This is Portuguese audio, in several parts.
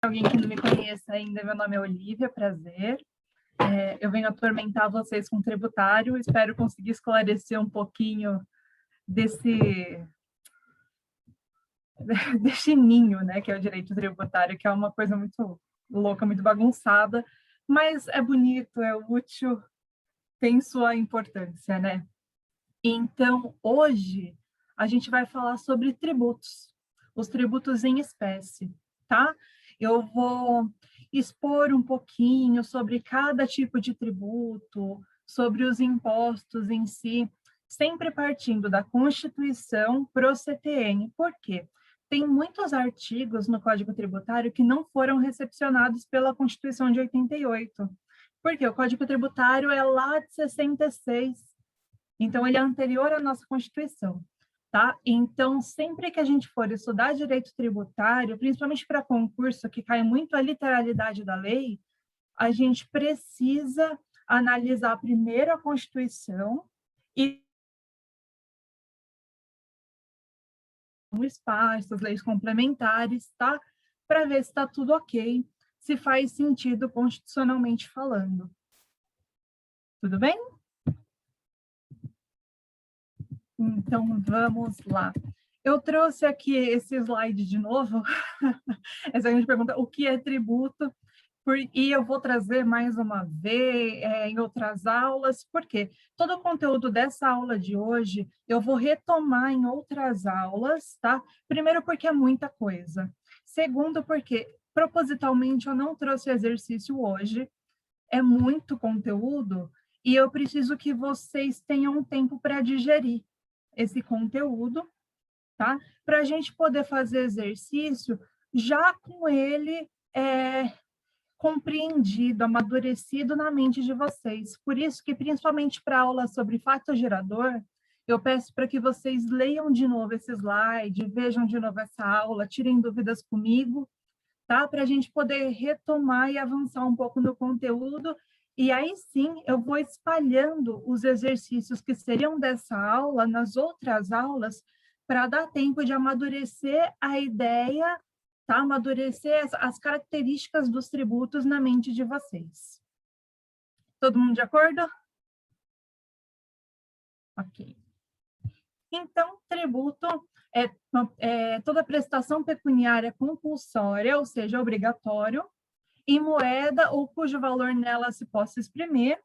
Alguém que não me conheça ainda, meu nome é Olivia, prazer. Eu venho atormentar vocês com tributário, espero conseguir esclarecer um pouquinho desse ninho, né, que é o direito tributário, que é uma coisa muito louca, muito bagunçada, mas é bonito, é útil, tem sua importância, né? Então, hoje, a gente vai falar sobre tributos, os tributos em espécie, tá? Eu vou expor um pouquinho sobre cada tipo de tributo, sobre os impostos em si, sempre partindo da Constituição para o CTN. Por quê? Tem muitos artigos no Código Tributário que não foram recepcionados pela Constituição de 88. Porque o Código Tributário é lá de 66. Então, ele é anterior à nossa Constituição, tá? Então, sempre que a gente for estudar direito tributário, principalmente para concurso, que cai muito a literalidade da lei, a gente precisa analisar primeiro a Constituição e o espaço, as leis complementares, tá? Para ver se está tudo ok, se faz sentido constitucionalmente falando. Tudo bem? Então, vamos lá. Eu trouxe aqui esse slide de novo. Essa gente pergunta o que é tributo, e eu vou trazer mais uma vez em outras aulas, porque todo o conteúdo dessa aula de hoje eu vou retomar em outras aulas, tá? Primeiro, porque é muita coisa. Segundo, porque propositalmente eu não trouxe exercício hoje, é muito conteúdo, e eu preciso que vocês tenham um tempo para digerir esse conteúdo, tá? Para a gente poder fazer exercício já com ele compreendido, amadurecido na mente de vocês. Por isso que, principalmente para a aula sobre fato gerador, eu peço para que vocês leiam de novo esse slide, vejam de novo essa aula, tirem dúvidas comigo, tá? Para a gente poder retomar e avançar um pouco no conteúdo. E aí sim, eu vou espalhando os exercícios que seriam dessa aula nas outras aulas, para dar tempo de amadurecer a ideia, tá? Amadurecer as características dos tributos na mente de vocês. Todo mundo de acordo? Ok. Então, tributo é toda prestação pecuniária compulsória, ou seja, obrigatório, em moeda ou cujo valor nela se possa exprimir,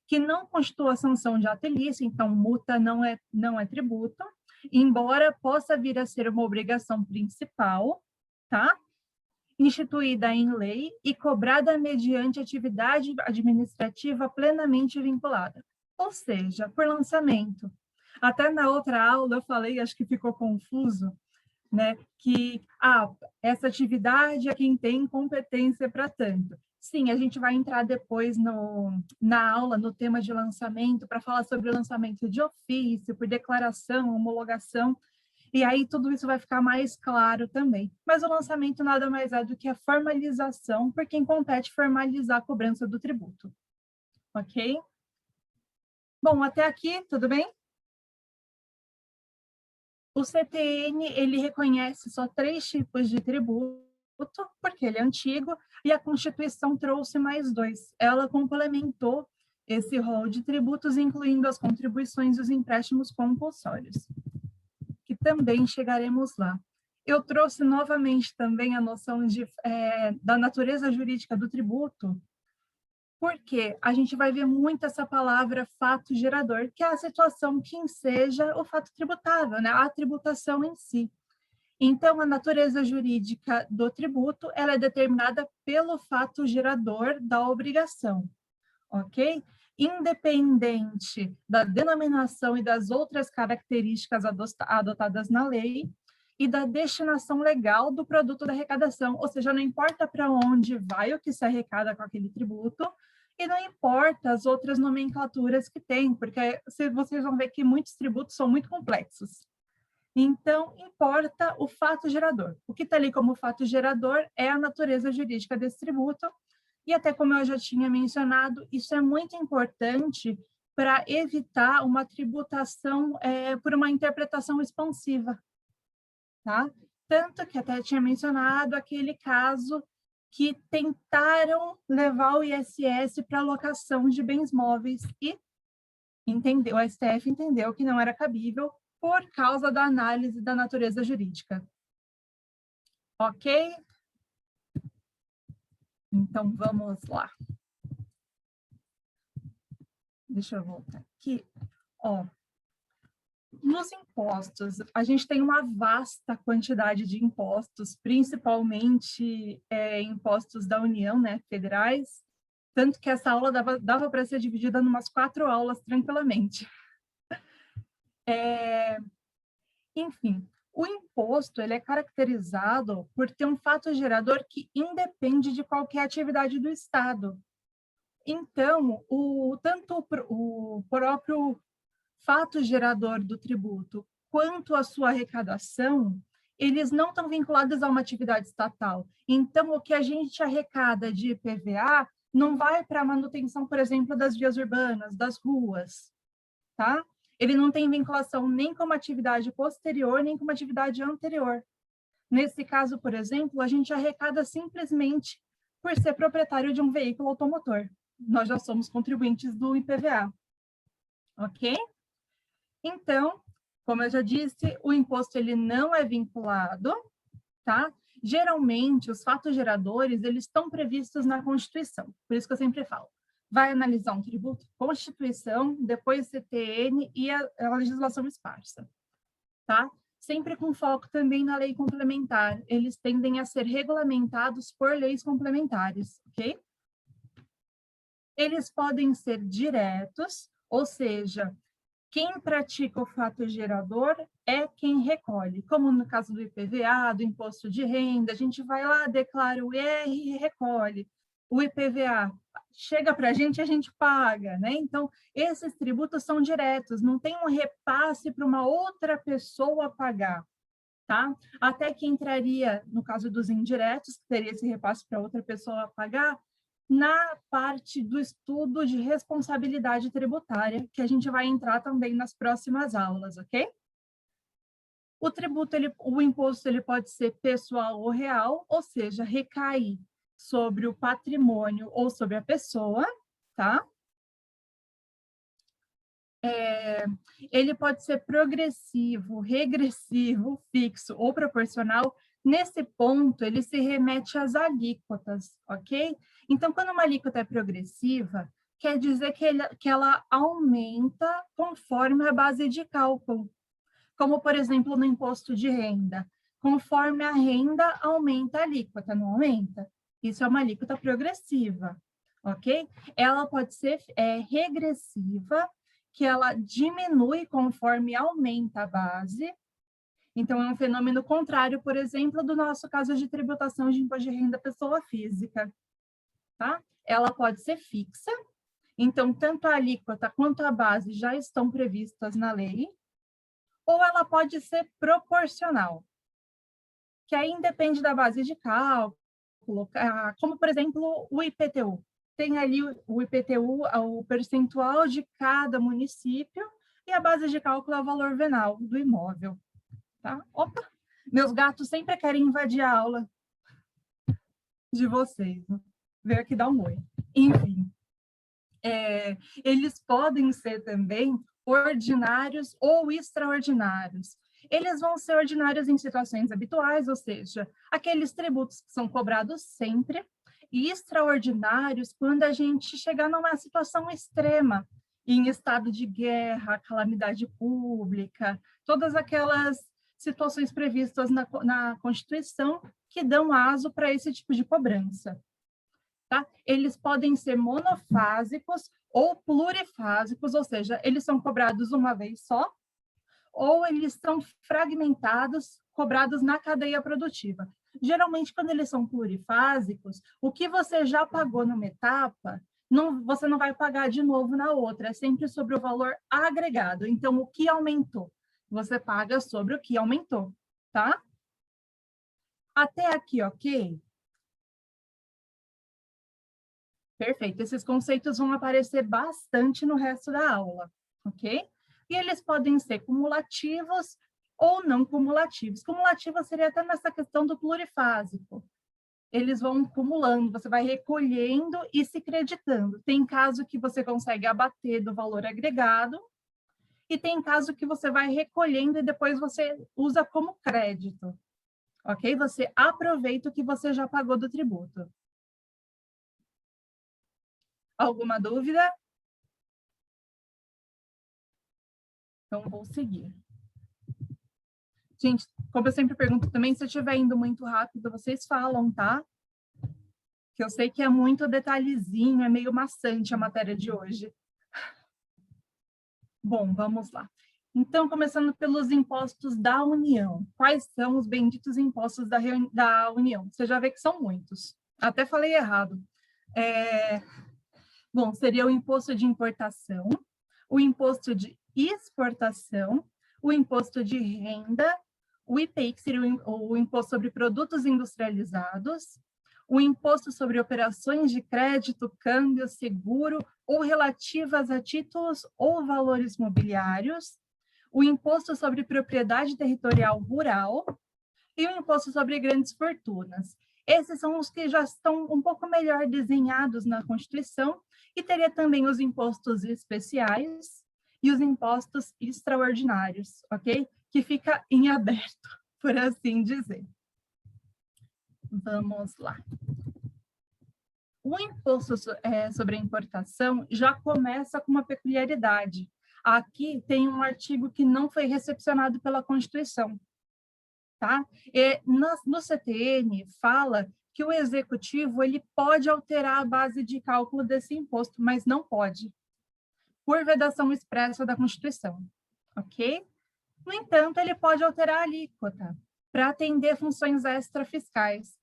que não constitua sanção de ato ilícito, então multa não é tributo, embora possa vir a ser uma obrigação principal, tá? Instituída em lei e cobrada mediante atividade administrativa plenamente vinculada, ou seja, por lançamento. Até na outra aula eu falei, acho que ficou confuso, né, que essa atividade é quem tem competência para tanto. Sim, a gente vai entrar depois na aula, no tema de lançamento, para falar sobre o lançamento de ofício, por declaração, homologação, e aí tudo isso vai ficar mais claro também. Mas o lançamento nada mais é do que a formalização, por quem compete formalizar a cobrança do tributo. Ok? Bom, até aqui, tudo bem? O CTN, ele reconhece só 3 tipos de tributo, porque ele é antigo, e a Constituição trouxe mais 2. Ela complementou esse rol de tributos, incluindo as contribuições e os empréstimos compulsórios, que também chegaremos lá. Eu trouxe novamente também a noção da natureza jurídica do tributo, porque a gente vai ver muito essa palavra fato gerador, que é a situação que enseja o fato tributável, né? A tributação em si. Então, a natureza jurídica do tributo, ela é determinada pelo fato gerador da obrigação, ok? Independente da denominação e das outras características adotadas na lei e da destinação legal do produto da arrecadação, ou seja, não importa para onde vai o que se arrecada com aquele tributo, e não importa as outras nomenclaturas que tem, porque vocês vão ver que muitos tributos são muito complexos. Então, importa o fato gerador. O que está ali como fato gerador é a natureza jurídica desse tributo, e até como eu já tinha mencionado, isso é muito importante para evitar uma tributação por uma interpretação expansiva, tá? Tanto que até tinha mencionado aquele caso que tentaram levar o ISS para alocação de bens móveis e o STF entendeu que não era cabível por causa da análise da natureza jurídica. Ok? Então, vamos lá. Deixa eu voltar aqui. Ó, nos impostos, a gente tem uma vasta quantidade de impostos, principalmente impostos da União, né, federais, tanto que essa aula dava para ser dividida em umas 4 aulas tranquilamente. Enfim, o imposto ele é caracterizado por ter um fato gerador que independe de qualquer atividade do Estado. Então, tanto o próprio fato gerador do tributo quanto a sua arrecadação, eles não estão vinculados a uma atividade estatal. Então, o que a gente arrecada de IPVA não vai para a manutenção, por exemplo, das vias urbanas, das ruas, tá? Ele não tem vinculação nem com uma atividade posterior, nem com uma atividade anterior. Nesse caso, por exemplo, a gente arrecada simplesmente por ser proprietário de um veículo automotor. Nós já somos contribuintes do IPVA, ok? Então, como eu já disse, o imposto ele não é vinculado, tá? Geralmente, os fatos geradores, eles estão previstos na Constituição, por isso que eu sempre falo. Vai analisar um tributo, Constituição, depois CTN e a legislação esparsa, tá? Sempre com foco também na lei complementar. Eles tendem a ser regulamentados por leis complementares, ok? Eles podem ser diretos, ou seja, quem pratica o fato gerador é quem recolhe, como no caso do IPVA, do imposto de renda, a gente vai lá, declara o IR e recolhe. O IPVA chega para a gente paga, né? Então, esses tributos são diretos, não tem um repasse para uma outra pessoa pagar, tá? Até que entraria, no caso dos indiretos, que teria esse repasse para outra pessoa pagar, na parte do estudo de responsabilidade tributária, que a gente vai entrar também nas próximas aulas, ok? O tributo, o imposto, ele pode ser pessoal ou real, ou seja, recair sobre o patrimônio ou sobre a pessoa, tá? Ele pode ser progressivo, regressivo, fixo ou proporcional. Nesse ponto, ele se remete às alíquotas, ok? Então, quando uma alíquota é progressiva, quer dizer que ela aumenta conforme a base de cálculo. Como, por exemplo, no imposto de renda. Conforme a renda aumenta a alíquota, não aumenta? Isso é uma alíquota progressiva, ok? Ela pode ser regressiva, que ela diminui conforme aumenta a base. Então, é um fenômeno contrário, por exemplo, do nosso caso de tributação de imposto de renda pessoa física, tá? Ela pode ser fixa, então, tanto a alíquota quanto a base já estão previstas na lei, ou ela pode ser proporcional, que aí independe da base de cálculo, como, por exemplo, o IPTU. Tem ali o IPTU, o percentual de cada município, e a base de cálculo é o valor venal do imóvel. Tá? Opa! Meus gatos sempre querem invadir a aula de vocês. Veio aqui dar um oi. Enfim, eles podem ser também ordinários ou extraordinários. Eles vão ser ordinários em situações habituais, ou seja, aqueles tributos que são cobrados sempre, e extraordinários quando a gente chegar numa situação extrema, em estado de guerra, calamidade pública, todas aquelas situações previstas na Constituição que dão aso para esse tipo de cobrança. Tá? Eles podem ser monofásicos ou plurifásicos, ou seja, eles são cobrados uma vez só, ou eles são fragmentados, cobrados na cadeia produtiva. Geralmente, quando eles são plurifásicos, o que você já pagou numa etapa, você não vai pagar de novo na outra, é sempre sobre o valor agregado. Então, o que aumentou? Você paga sobre o que aumentou, tá? Até aqui, ok? Perfeito. Esses conceitos vão aparecer bastante no resto da aula, ok? E eles podem ser cumulativos ou não cumulativos. Cumulativos seria até nessa questão do plurifásico. Eles vão acumulando, você vai recolhendo e se creditando. Tem caso que você consegue abater do valor agregado, e tem caso que você vai recolhendo e depois você usa como crédito, ok? Você aproveita o que você já pagou do tributo. Alguma dúvida? Então, vou seguir. Gente, como eu sempre pergunto também, se eu estiver indo muito rápido, vocês falam, tá? Que eu sei que é muito detalhezinho, é meio maçante a matéria de hoje. Bom, vamos lá. Então, começando pelos impostos da União. Quais são os benditos impostos da União? Você já vê que são muitos. Até falei errado. Bom, seria o imposto de importação, o imposto de exportação, o imposto de renda, o IPI, que seria o imposto sobre produtos industrializados, o imposto sobre operações de crédito, câmbio, seguro ou relativas a títulos ou valores mobiliários, o imposto sobre propriedade territorial rural e o imposto sobre grandes fortunas. Esses são os que já estão um pouco melhor desenhados na Constituição, e teria também os impostos especiais e os impostos extraordinários, ok? Que fica em aberto, por assim dizer. Vamos lá. O imposto sobre a importação já começa com uma peculiaridade. Aqui tem um artigo que não foi recepcionado pela Constituição, tá? No CTN fala que o executivo ele pode alterar a base de cálculo desse imposto, mas não pode, por vedação expressa da Constituição, ok? No entanto, ele pode alterar a alíquota para atender funções extrafiscais.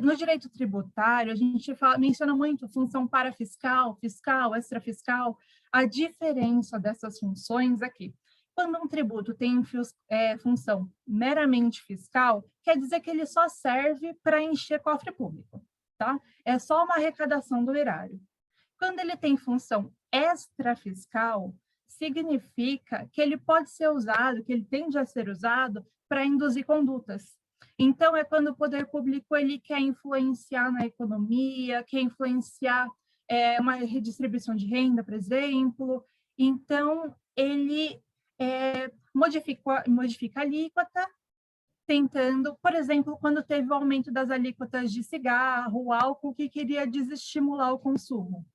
No direito tributário, a gente menciona muito função parafiscal, fiscal, extrafiscal. A diferença dessas funções aqui. Quando um tributo tem função meramente fiscal, quer dizer que ele só serve para encher cofre público, tá? É só uma arrecadação do erário. Quando ele tem função extrafiscal, significa que ele pode ser usado, que ele tende a ser usado para induzir condutas. Então, é quando o poder público ele quer influenciar na economia, quer influenciar uma redistribuição de renda, por exemplo. Então, ele modifica a alíquota, tentando, por exemplo, quando teve o aumento das alíquotas de cigarro, álcool, que queria desestimular o consumo.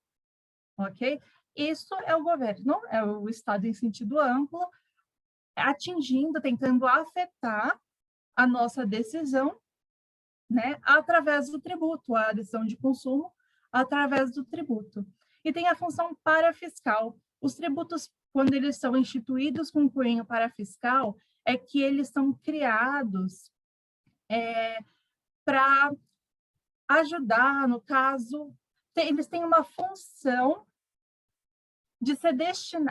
Ok? Isso é o governo, é o Estado em sentido amplo, atingindo, tentando afetar a nossa decisão, né, através do tributo, a decisão de consumo, através do tributo. E tem a função parafiscal. Os tributos, quando eles são instituídos com cunho parafiscal, é que eles são criados para ajudar, no caso, eles têm uma função de ser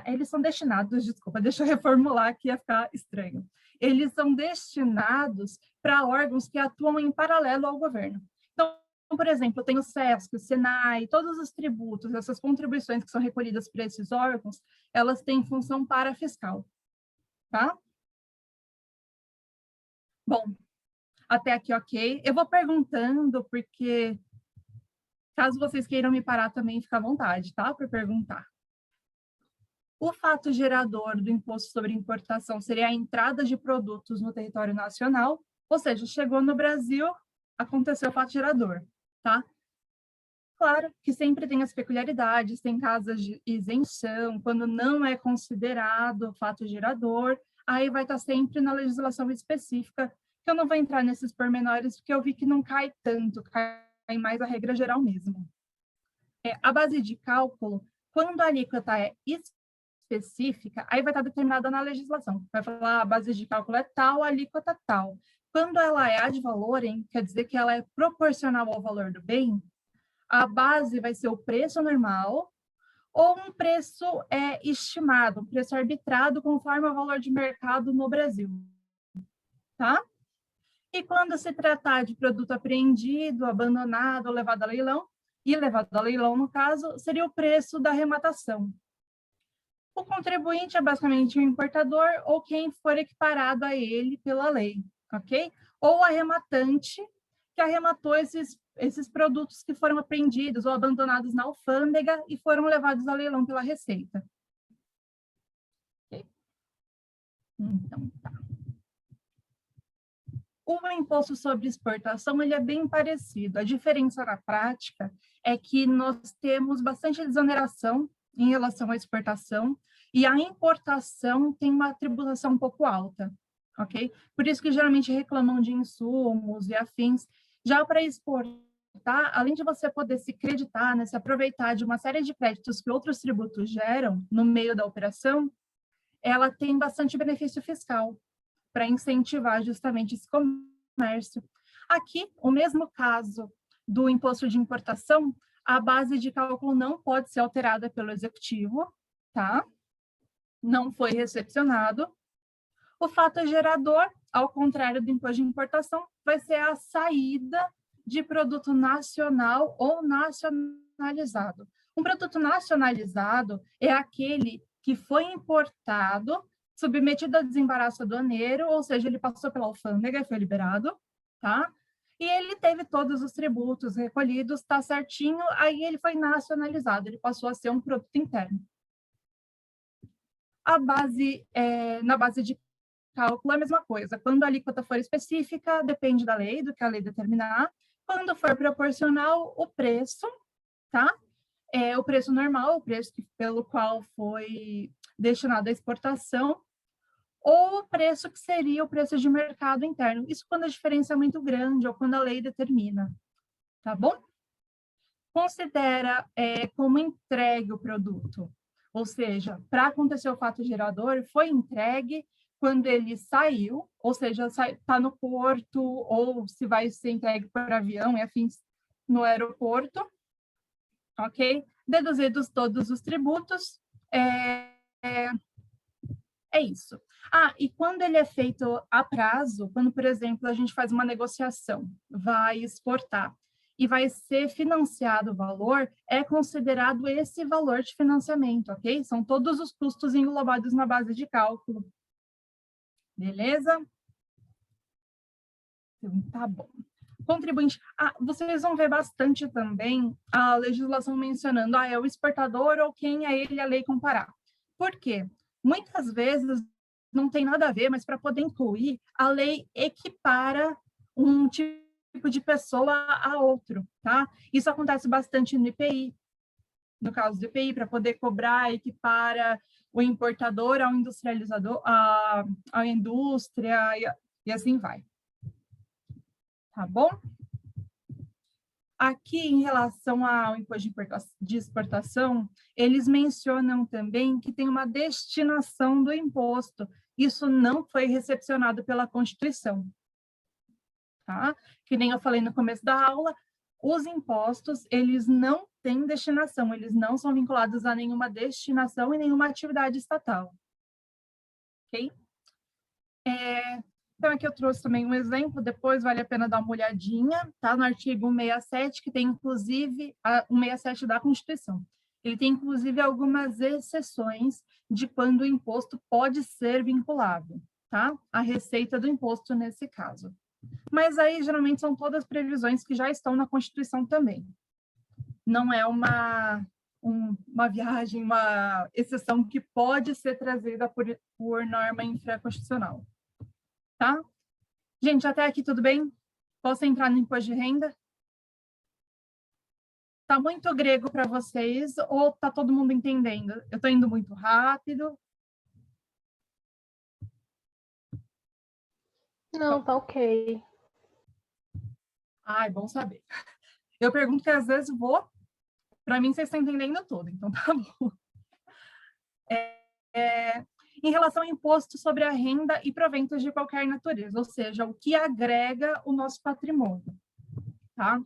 eles são destinados, desculpa, deixa eu reformular que ia ficar estranho. Eles são destinados para órgãos que atuam em paralelo ao governo. Então, por exemplo, tem o SESC, o SENAI, todos os tributos, essas contribuições que são recolhidas por esses órgãos, elas têm função parafiscal, tá? Bom, até aqui ok. Eu vou perguntando, porque caso vocês queiram me parar também, fica à vontade, tá? Para perguntar. O fato gerador do imposto sobre importação seria a entrada de produtos no território nacional, ou seja, chegou no Brasil, aconteceu o fato gerador, tá? Claro que sempre tem as peculiaridades, tem casos de isenção, quando não é considerado fato gerador, aí vai estar sempre na legislação específica, que eu não vou entrar nesses pormenores, porque eu vi que não cai tanto, cai mais a regra geral mesmo. A base de cálculo, quando a alíquota é específica, aí vai estar determinada na legislação. Vai falar a base de cálculo é tal, a alíquota quando ela é ad valorem, quer dizer que ela é proporcional ao valor do bem, a base vai ser o preço normal ou um preço estimado, um preço arbitrado conforme o valor de mercado no Brasil, tá? E quando se tratar de produto apreendido, abandonado, levado a leilão, e levado a leilão, no caso, seria o preço da arrematação. O contribuinte é basicamente o importador ou quem for equiparado a ele pela lei, ok? Ou o arrematante, que arrematou esses produtos que foram apreendidos ou abandonados na alfândega e foram levados ao leilão pela Receita. Okay? Então, tá. O imposto sobre exportação ele é bem parecido. A diferença na prática é que nós temos bastante desoneração em relação à exportação e a importação tem uma tributação um pouco alta, ok? Por isso que geralmente reclamam de insumos e afins. Já para exportar, além de você poder se creditar, né, se aproveitar de uma série de créditos que outros tributos geram no meio da operação, ela tem bastante benefício fiscal para incentivar justamente esse comércio. Aqui, o mesmo caso do imposto de importação, a base de cálculo não pode ser alterada pelo executivo, tá? Não foi recepcionado. O fato gerador, ao contrário do imposto de importação, vai ser a saída de produto nacional ou nacionalizado. Um produto nacionalizado é aquele que foi importado, submetido a desembaraço aduaneiro, ou seja, ele passou pela alfândega e foi liberado, tá? E ele teve todos os tributos recolhidos, tá certinho, aí ele foi nacionalizado, ele passou a ser um produto interno. Na base de cálculo é a mesma coisa. Quando a alíquota for específica, depende da lei, do que a lei determinar. Quando for proporcional, o preço, tá? É o preço normal, o preço pelo qual foi destinado à exportação, ou o preço que seria o preço de mercado interno. Isso quando a diferença é muito grande ou quando a lei determina, tá bom? Considera como entregue o produto. Ou seja, para acontecer o fato gerador, foi entregue quando ele saiu, ou seja, está no porto, ou se vai ser entregue por avião e afins no aeroporto, ok? Deduzidos todos os tributos, é isso. Ah, e quando ele é feito a prazo, quando, por exemplo, a gente faz uma negociação, vai exportar, e vai ser financiado o valor, é considerado esse valor de financiamento, ok? São todos os custos englobados na base de cálculo. Beleza? Então, tá bom. Contribuinte. Ah, vocês vão ver bastante também a legislação mencionando, é o exportador ou quem a ele a lei comparar. Por quê? Muitas vezes não tem nada a ver, mas para poder incluir, a lei equipara um tipo de pessoa a outro, tá? Isso acontece bastante no IPI. No caso do IPI, para poder cobrar, equipara o importador ao industrializador, à indústria e assim vai. Tá bom? Aqui, em relação ao imposto de exportação, eles mencionam também que tem uma destinação do imposto. Isso não foi recepcionado pela Constituição. Tá? Que nem eu falei no começo da aula, os impostos, eles não têm destinação, eles não são vinculados a nenhuma destinação e nenhuma atividade estatal. Ok? Então, aqui eu trouxe também um exemplo, depois vale a pena dar uma olhadinha, tá? No artigo 167, que tem, inclusive, o 167 da Constituição. Ele tem, inclusive, algumas exceções de quando o imposto pode ser vinculado, tá? A receita do imposto, nesse caso. Mas aí, geralmente, são todas previsões que já estão na Constituição também. Não é uma viagem, uma exceção que pode ser trazida por norma infraconstitucional. Tá? Gente, até aqui tudo bem? Posso entrar no imposto de renda? Tá muito grego para vocês ou tá todo mundo entendendo? Eu estou indo muito rápido? Não, tá ok. Ah, é bom saber. Eu pergunto que às vezes vou, para mim vocês estão entendendo tudo, então tá bom. Em relação ao imposto sobre a renda e proventos de qualquer natureza, ou seja, o que agrega o nosso patrimônio, tá?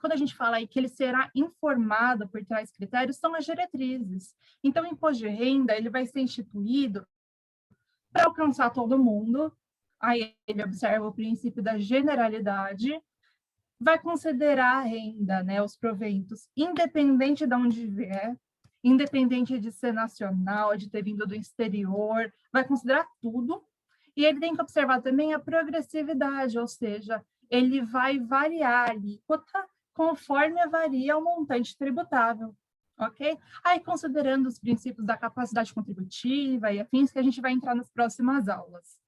Quando a gente fala aí que ele será informado por tais critérios, são as diretrizes. Então, o imposto de renda, ele vai ser instituído para alcançar todo mundo, aí ele observa o princípio da generalidade, vai considerar a renda, né, os proventos, independente de onde vier, independente de ser nacional, de ter vindo do exterior, vai considerar tudo. E ele tem que observar também a progressividade, ou seja, ele vai variar a alíquota conforme varia o montante tributável, ok? Aí, considerando os princípios da capacidade contributiva e afins, que a gente vai entrar nas próximas aulas.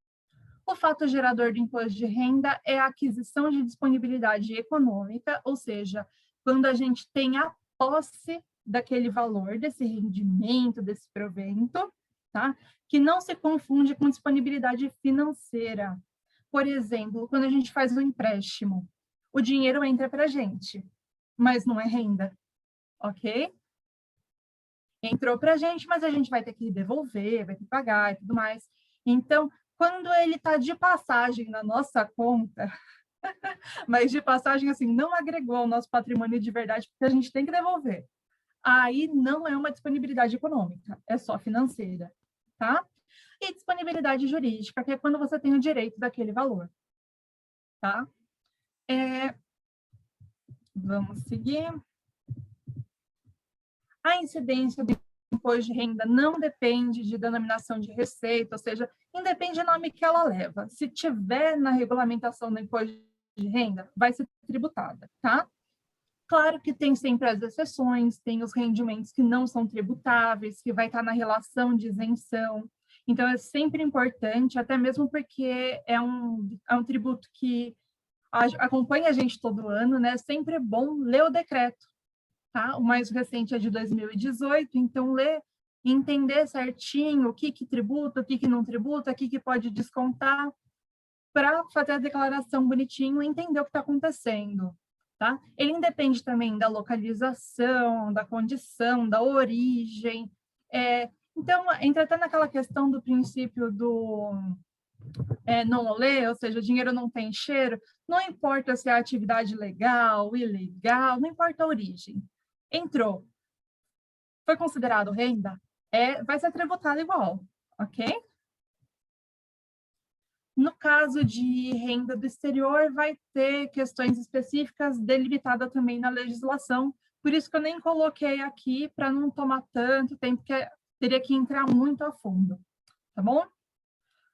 O fato gerador do imposto de renda é a aquisição de disponibilidade econômica, ou seja, quando a gente tem a posse daquele valor, desse rendimento, desse provento, tá? Que não se confunde com disponibilidade financeira. Por exemplo, quando a gente faz um empréstimo, o dinheiro entra para a gente, mas não é renda, ok? Entrou para a gente, mas a gente vai ter que devolver, vai ter que pagar e tudo mais. Então, quando ele está de passagem na nossa conta, mas de passagem, assim, não agregou ao nosso patrimônio de verdade, porque a gente tem que devolver. Aí não é uma disponibilidade econômica, é só financeira, tá? E disponibilidade jurídica, que é quando você tem o direito daquele valor, tá? Vamos seguir. A incidência do imposto de renda não depende de denominação de receita, ou seja, independe do nome que ela leva. Se tiver na regulamentação do imposto de renda, vai ser tributada, tá? Claro que tem sempre as exceções, tem os rendimentos que não são tributáveis, que vai estar na relação de isenção. Então, é sempre importante, até mesmo porque é um tributo que acompanha a gente todo ano, né? Sempre é bom ler o decreto, tá? O mais recente é de 2018, então ler e entender certinho o que tributa, o que não tributa, o que pode descontar, para fazer a declaração bonitinho e entender o que está acontecendo, tá? Ele independe também da localização, da condição, da origem. Então, entra até naquela questão do princípio do non-olé, ou seja, o dinheiro não tem cheiro, não importa se é atividade legal, ilegal, não importa a origem. Entrou, foi considerado renda, vai ser tributado igual, ok? No caso de renda do exterior, vai ter questões específicas delimitadas também na legislação, por isso que eu nem coloquei aqui, para não tomar tanto tempo, porque teria que entrar muito a fundo, tá bom?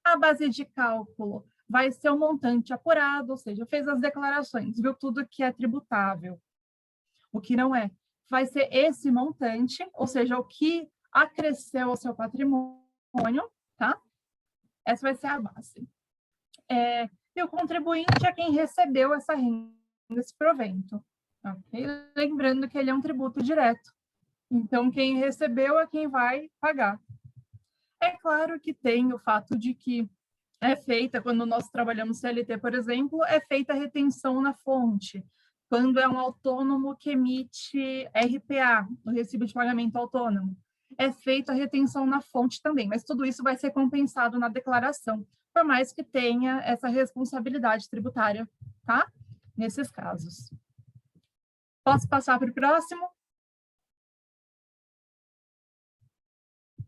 A base de cálculo vai ser o montante apurado, ou seja, fez as declarações, viu tudo que é tributável, o que não é. Vai ser esse montante, ou seja, o que acresceu ao seu patrimônio, tá? Essa vai ser a base. E o contribuinte é quem recebeu essa renda, esse provento. Okay? Lembrando que ele é um tributo direto. Então, quem recebeu é quem vai pagar. É claro que tem o fato de que é feita, quando nós trabalhamos CLT, por exemplo, é feita a retenção na fonte. Quando é um autônomo que emite RPA, o Recibo de Pagamento Autônomo, é feita a retenção na fonte também, mas tudo isso vai ser compensado na declaração, por mais que tenha essa responsabilidade tributária, tá? Nesses casos. Posso passar para o próximo?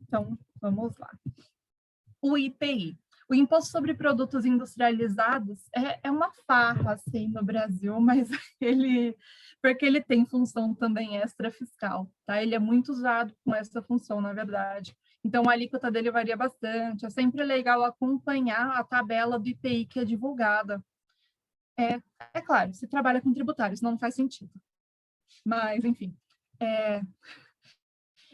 Então, vamos lá. O IPI. O Imposto sobre Produtos Industrializados é uma farra, assim, no Brasil, mas porque ele tem função também extra fiscal, tá? Ele é muito usado com essa função, na verdade. Então, a alíquota dele varia bastante. É sempre legal acompanhar a tabela do IPI que é divulgada. É claro, se trabalha com tributários, não faz sentido. Mas, enfim.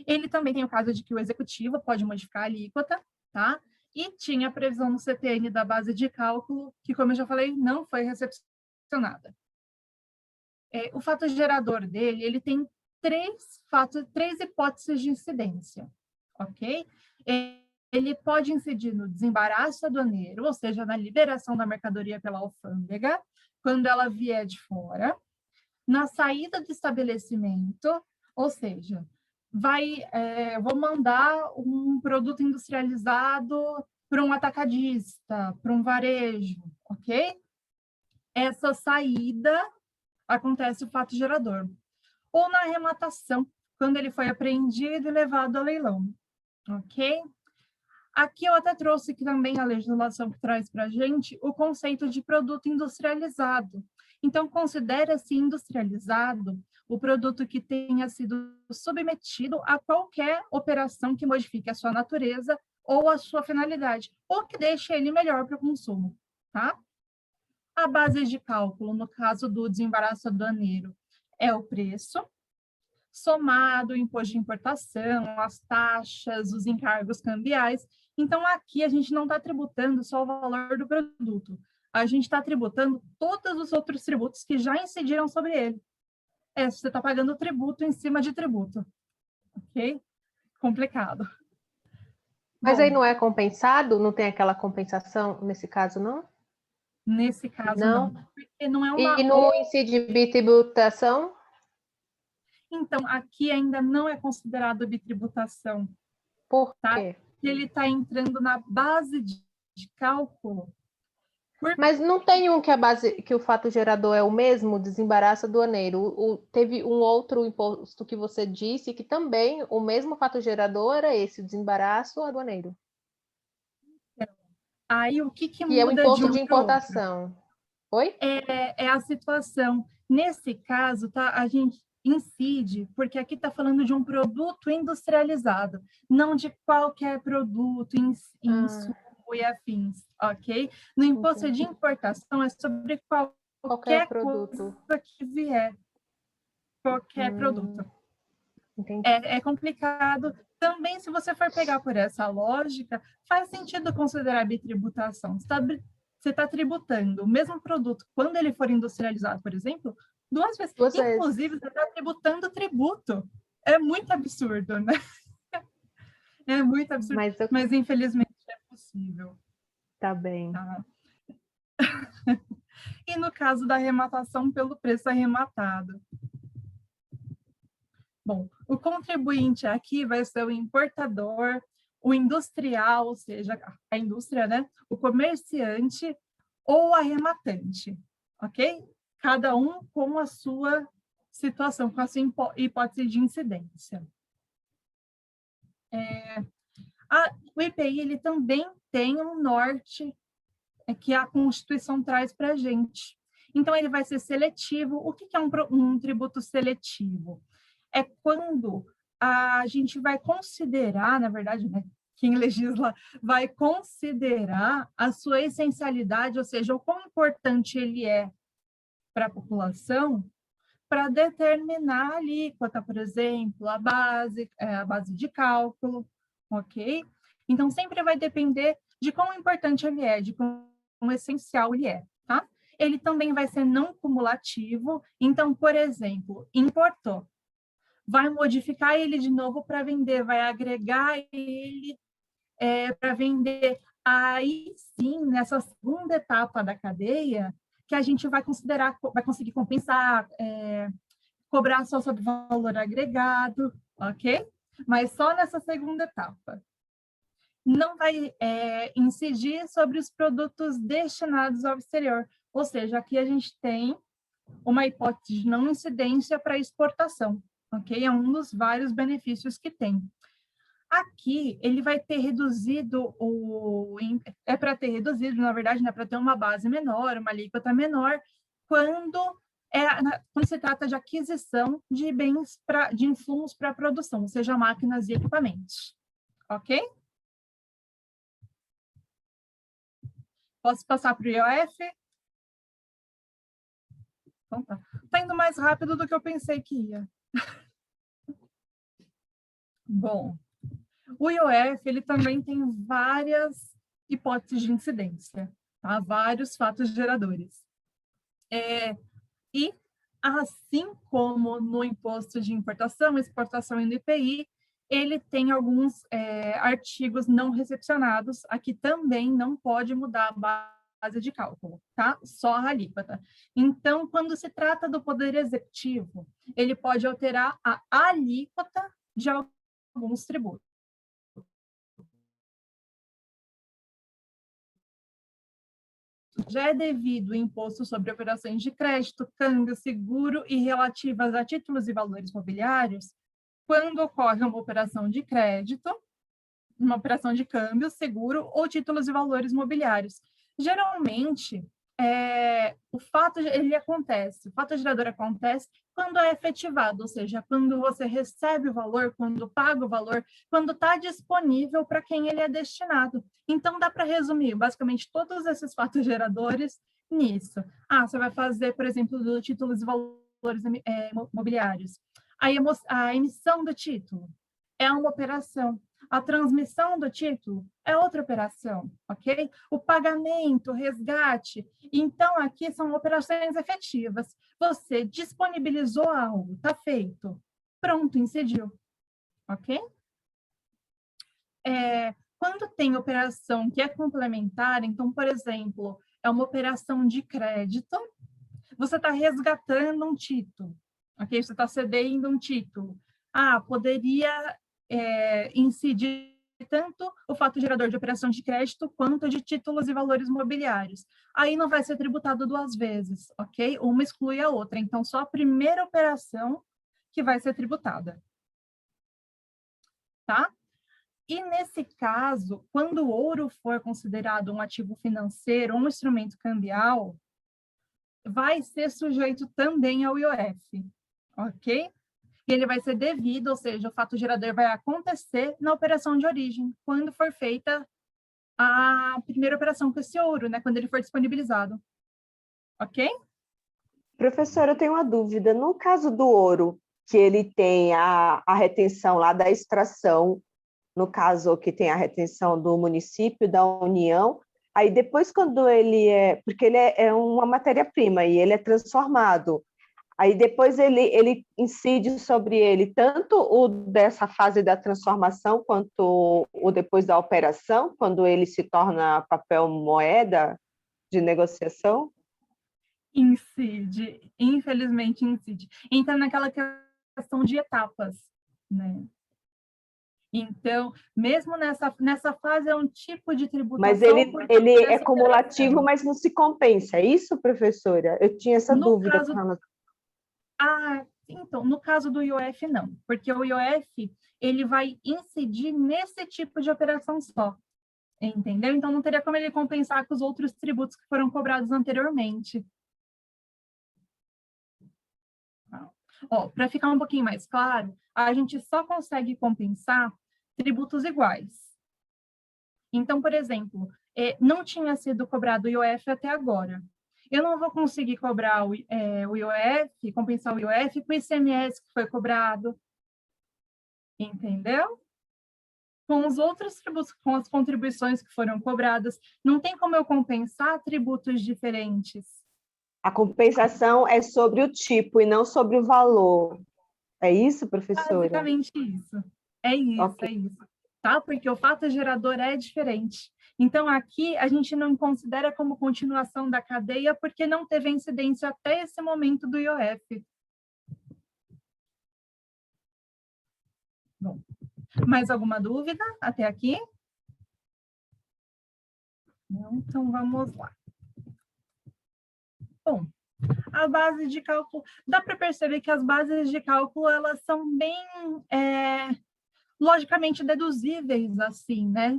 Ele também tem o caso de que o executivo pode modificar a alíquota, tá? E tinha a previsão no CTN da base de cálculo, que, como eu já falei, não foi recepcionada. O fato gerador dele, ele tem três hipóteses de incidência, ok? Ele pode incidir no desembaraço aduaneiro, ou seja, na liberação da mercadoria pela alfândega, quando ela vier de fora, na saída do estabelecimento, ou seja, vou mandar um produto industrializado para um atacadista, para um varejo, ok? Essa saída acontece o fato gerador. Ou na arrematação, quando ele foi apreendido e levado ao leilão, ok? Aqui eu até trouxe que também a legislação que traz para a gente o conceito de produto industrializado. Então, considera-se industrializado o produto que tenha sido submetido a qualquer operação que modifique a sua natureza ou a sua finalidade, ou que deixe ele melhor para o consumo, tá? A base de cálculo, no caso do desembaraço aduaneiro, é o preço, somado o imposto de importação, as taxas, os encargos cambiais. Então, aqui a gente não está tributando só o valor do produto, a gente está tributando todos os outros tributos que já incidiram sobre ele. Você está pagando tributo em cima de tributo, ok? Complicado. Mas Bom, aí não é compensado? Não tem aquela compensação nesse caso, não? nesse caso, Não. não. Porque não é E uma... no índice de bitributação? Então, aqui ainda não é considerado bitributação, Por tá? quê? Ele está entrando na base de cálculo. Mas não tem um que a base, que o fato gerador é o mesmo, desembaraço aduaneiro. Teve um outro imposto que você disse que também o mesmo fato gerador era esse, o desembaraço aduaneiro. Aí, o que Que é o muda de imposto um de para o outro? importação. Oi? É a situação. Nesse caso, tá, a gente incide, porque aqui está falando de um produto industrializado, não de qualquer produto, insumo e afins, ok? No imposto Entendi. de importação é sobre Qualquer qualquer produto. coisa que vier, qualquer produto. Entendi. É complicado. Também, se você for pegar por essa lógica, faz sentido considerar bitributação. Você está tributando o mesmo produto quando ele for industrializado, por exemplo, duas vezes. Inclusive, você está tributando tributo. É muito absurdo, né? É muito absurdo, mas infelizmente é possível. Tá bem. Tá? E no caso da arrematação pelo preço arrematado. Bom, o contribuinte aqui vai ser o importador, o industrial, ou seja, a indústria, né? O comerciante ou arrematante, ok? Cada um com a sua situação, com a sua hipótese de incidência. O IPI ele também tem um norte que a Constituição traz para a gente. Então, ele vai ser seletivo. O que é um tributo seletivo? É quando a gente vai considerar, na verdade, né, quem legisla vai considerar a sua essencialidade, ou seja, o quão importante ele é para a população, para determinar a alíquota, por exemplo, a base de cálculo, ok? Então, sempre vai depender de quão importante ele é, de quão essencial ele é, tá? Ele também vai ser não cumulativo, então, por exemplo, importou, vai modificar ele de novo para vender, vai agregar ele para vender. Aí sim, nessa segunda etapa da cadeia, que a gente vai considerar, vai conseguir compensar, cobrar só sobre valor agregado, ok? Mas só nessa segunda etapa. Não vai incidir sobre os produtos destinados ao exterior. Ou seja, aqui a gente tem uma hipótese de não incidência para exportação, ok? É um dos vários benefícios que tem. Aqui, ele vai ter reduzido, é para ter reduzido, na verdade, né, para ter uma base menor, uma alíquota menor, quando se trata de aquisição de bens, de insumos para produção, seja máquinas e equipamentos. Ok? Posso passar para o IOF? Então tá. Está indo mais rápido do que eu pensei que ia. Bom, o IOF ele também tem várias hipóteses de incidência, tá? Vários fatos geradores. E, assim como no imposto de importação, exportação e no IPI, ele tem alguns artigos não recepcionados. Aqui também não pode mudar a base de cálculo, tá? Só a alíquota. Então, quando se trata do Poder Executivo, ele pode alterar a alíquota de alguns tributos. Já é devido o imposto sobre operações de crédito, câmbio, seguro e relativas a títulos e valores mobiliários, quando ocorre uma operação de crédito, uma operação de câmbio, seguro ou títulos e valores mobiliários. Geralmente, o fato gerador acontece quando é efetivado, ou seja, quando você recebe o valor, quando paga o valor, quando está disponível para quem ele é destinado. Então, dá para resumir, basicamente, todos esses fatos geradores nisso. Você vai fazer, por exemplo, do títulos e valores imobiliários. A emissão do título é uma operação. A transmissão do título é outra operação, ok? O pagamento, o resgate. Então, aqui são operações efetivas. Você disponibilizou algo, está feito. Pronto, incidiu, ok? Quando tem operação que é complementar, então, por exemplo, é uma operação de crédito, você está resgatando um título, ok? Você está cedendo um título. Poderia incidir tanto o fato gerador de operação de crédito quanto de títulos e valores mobiliários. Aí não vai ser tributado duas vezes, ok? Uma exclui a outra. Então, só a primeira operação que vai ser tributada. Tá? E nesse caso, quando o ouro for considerado um ativo financeiro, um instrumento cambial, vai ser sujeito também ao IOF, ok? E ele vai ser devido, ou seja, o fato gerador vai acontecer na operação de origem, quando for feita a primeira operação com esse ouro, né? Quando ele for disponibilizado. Ok? Professora, eu tenho uma dúvida. No caso do ouro, que ele tem a retenção lá da extração, no caso que tem a retenção do município, da União, aí depois quando porque ele é uma matéria-prima e ele é transformado, aí depois ele incide sobre ele tanto o dessa fase da transformação quanto o depois da operação, quando ele se torna papel moeda de negociação? Incide, infelizmente incide. Entra naquela questão de etapas, né? Então, mesmo nessa fase, é um tipo de tributação... Mas ele é cumulativo, mas não se compensa, é isso, professora? Eu tinha essa dúvida. Então, no caso do IOF, não, porque o IOF, ele vai incidir nesse tipo de operação só, entendeu? Então, não teria como ele compensar com os outros tributos que foram cobrados anteriormente. Para ficar um pouquinho mais claro, a gente só consegue compensar tributos iguais. Então, por exemplo, não tinha sido cobrado o IOF até agora. Eu não vou conseguir cobrar o IOF, compensar o IOF com o ICMS que foi cobrado. Entendeu? Com os outros tributos, com as contribuições que foram cobradas, não tem como eu compensar tributos diferentes. A compensação é sobre o tipo e não sobre o valor. É isso, professora? Basicamente isso. É isso, okay. É isso. Tá? Porque o fato gerador é diferente. Então, aqui, a gente não considera como continuação da cadeia porque não teve incidência até esse momento do IOF. Bom, mais alguma dúvida até aqui? Não, então, vamos lá. Bom, a base de cálculo... Dá para perceber que as bases de cálculo, elas são bem... logicamente deduzíveis, assim, né?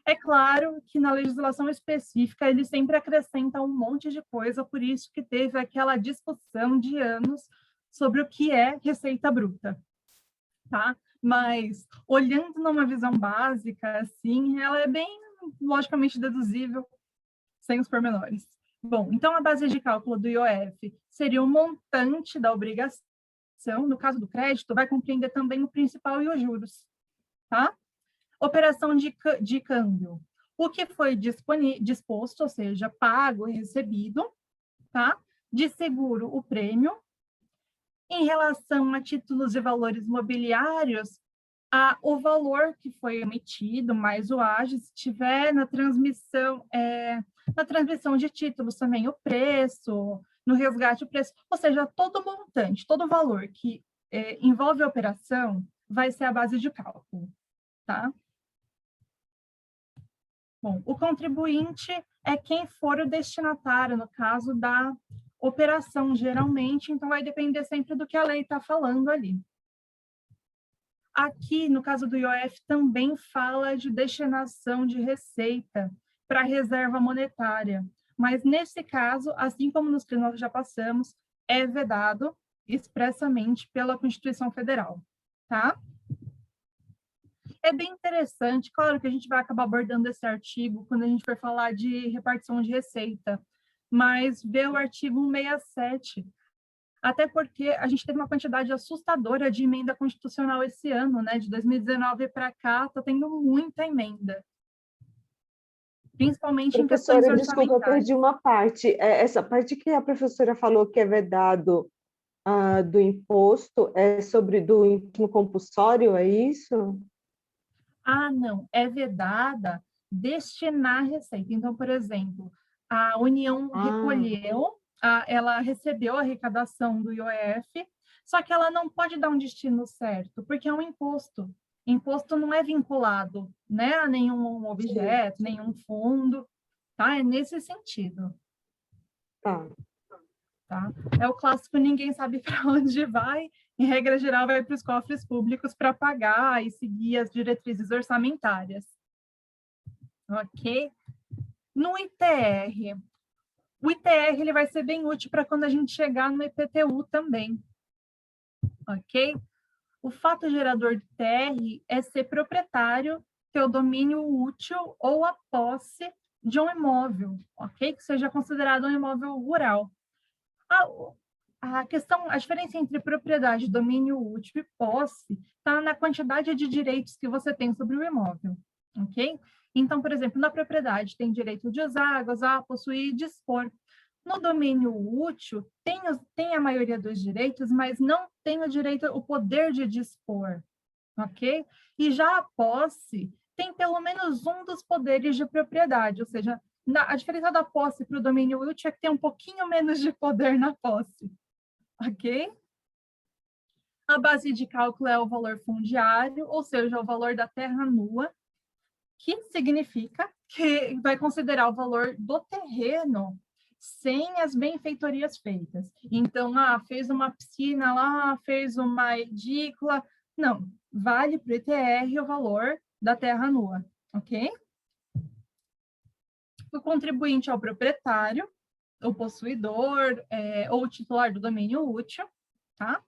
É claro que na legislação específica eles sempre acrescentam um monte de coisa, por isso que teve aquela discussão de anos sobre o que é receita bruta, tá? Mas, olhando numa visão básica, assim, ela é bem logicamente deduzível, sem os pormenores. Bom, então a base de cálculo do IOF seria o montante da obrigação, no caso do crédito, vai compreender também o principal e os juros, tá? Operação de câmbio. O que foi disposto, ou seja, pago, recebido, tá? De seguro, o prêmio. Em relação a títulos e valores mobiliários, o valor que foi emitido, mais o AGE, se tiver na transmissão de títulos também, o preço, no resgate o preço, ou seja, todo montante, todo valor que envolve a operação vai ser a base de cálculo, tá? Bom, o contribuinte é quem for o destinatário, no caso da operação, geralmente, então vai depender sempre do que a lei está falando ali. Aqui, no caso do IOF, também fala de destinação de receita para reserva monetária. Mas, nesse caso, assim como nos que nós já passamos, é vedado expressamente pela Constituição Federal, tá? É bem interessante, claro que a gente vai acabar abordando esse artigo quando a gente for falar de repartição de receita, mas vê o artigo 167, até porque a gente teve uma quantidade assustadora de emenda constitucional esse ano, né? De 2019 para cá, está tendo muita emenda, principalmente em questões Professora, desculpa, eu orçamentárias. perdi uma parte. Essa parte que a professora falou que é vedado do imposto é sobre do ensino compulsório, é isso? Ah, não, é vedada destinar receita. Então, por exemplo, a União recolheu, ela recebeu a arrecadação do IOF, só que ela não pode dar um destino certo, porque é um imposto. Imposto não é vinculado, né, a nenhum objeto, nenhum fundo, tá? É nesse sentido. Tá. Tá? É o clássico, ninguém sabe para onde vai, em regra geral, vai para os cofres públicos para pagar e seguir as diretrizes orçamentárias. Ok? No ITR, o ITR ele vai ser bem útil para quando a gente chegar no IPTU também. Ok? O fato gerador do ITR é ser proprietário, ter o domínio útil ou a posse de um imóvel, ok? Que seja considerado um imóvel rural. A diferença entre propriedade, domínio útil e posse está na quantidade de direitos que você tem sobre o imóvel, ok? Então, por exemplo, na propriedade tem direito de usar, gozar, possuir e dispor. No domínio útil, tem a maioria dos direitos, mas não tem o poder de dispor, ok? E já a posse tem pelo menos um dos poderes de propriedade, ou seja, a diferença da posse para o domínio útil é que tem um pouquinho menos de poder na posse, ok? A base de cálculo é o valor fundiário, ou seja, o valor da terra nua, que significa que vai considerar o valor do terreno sem as benfeitorias feitas. Então, fez uma piscina lá, fez uma edícula. Não, vale para o ITR o valor da terra nua, ok? O contribuinte é o proprietário, o possuidor ou o titular do domínio útil, tá?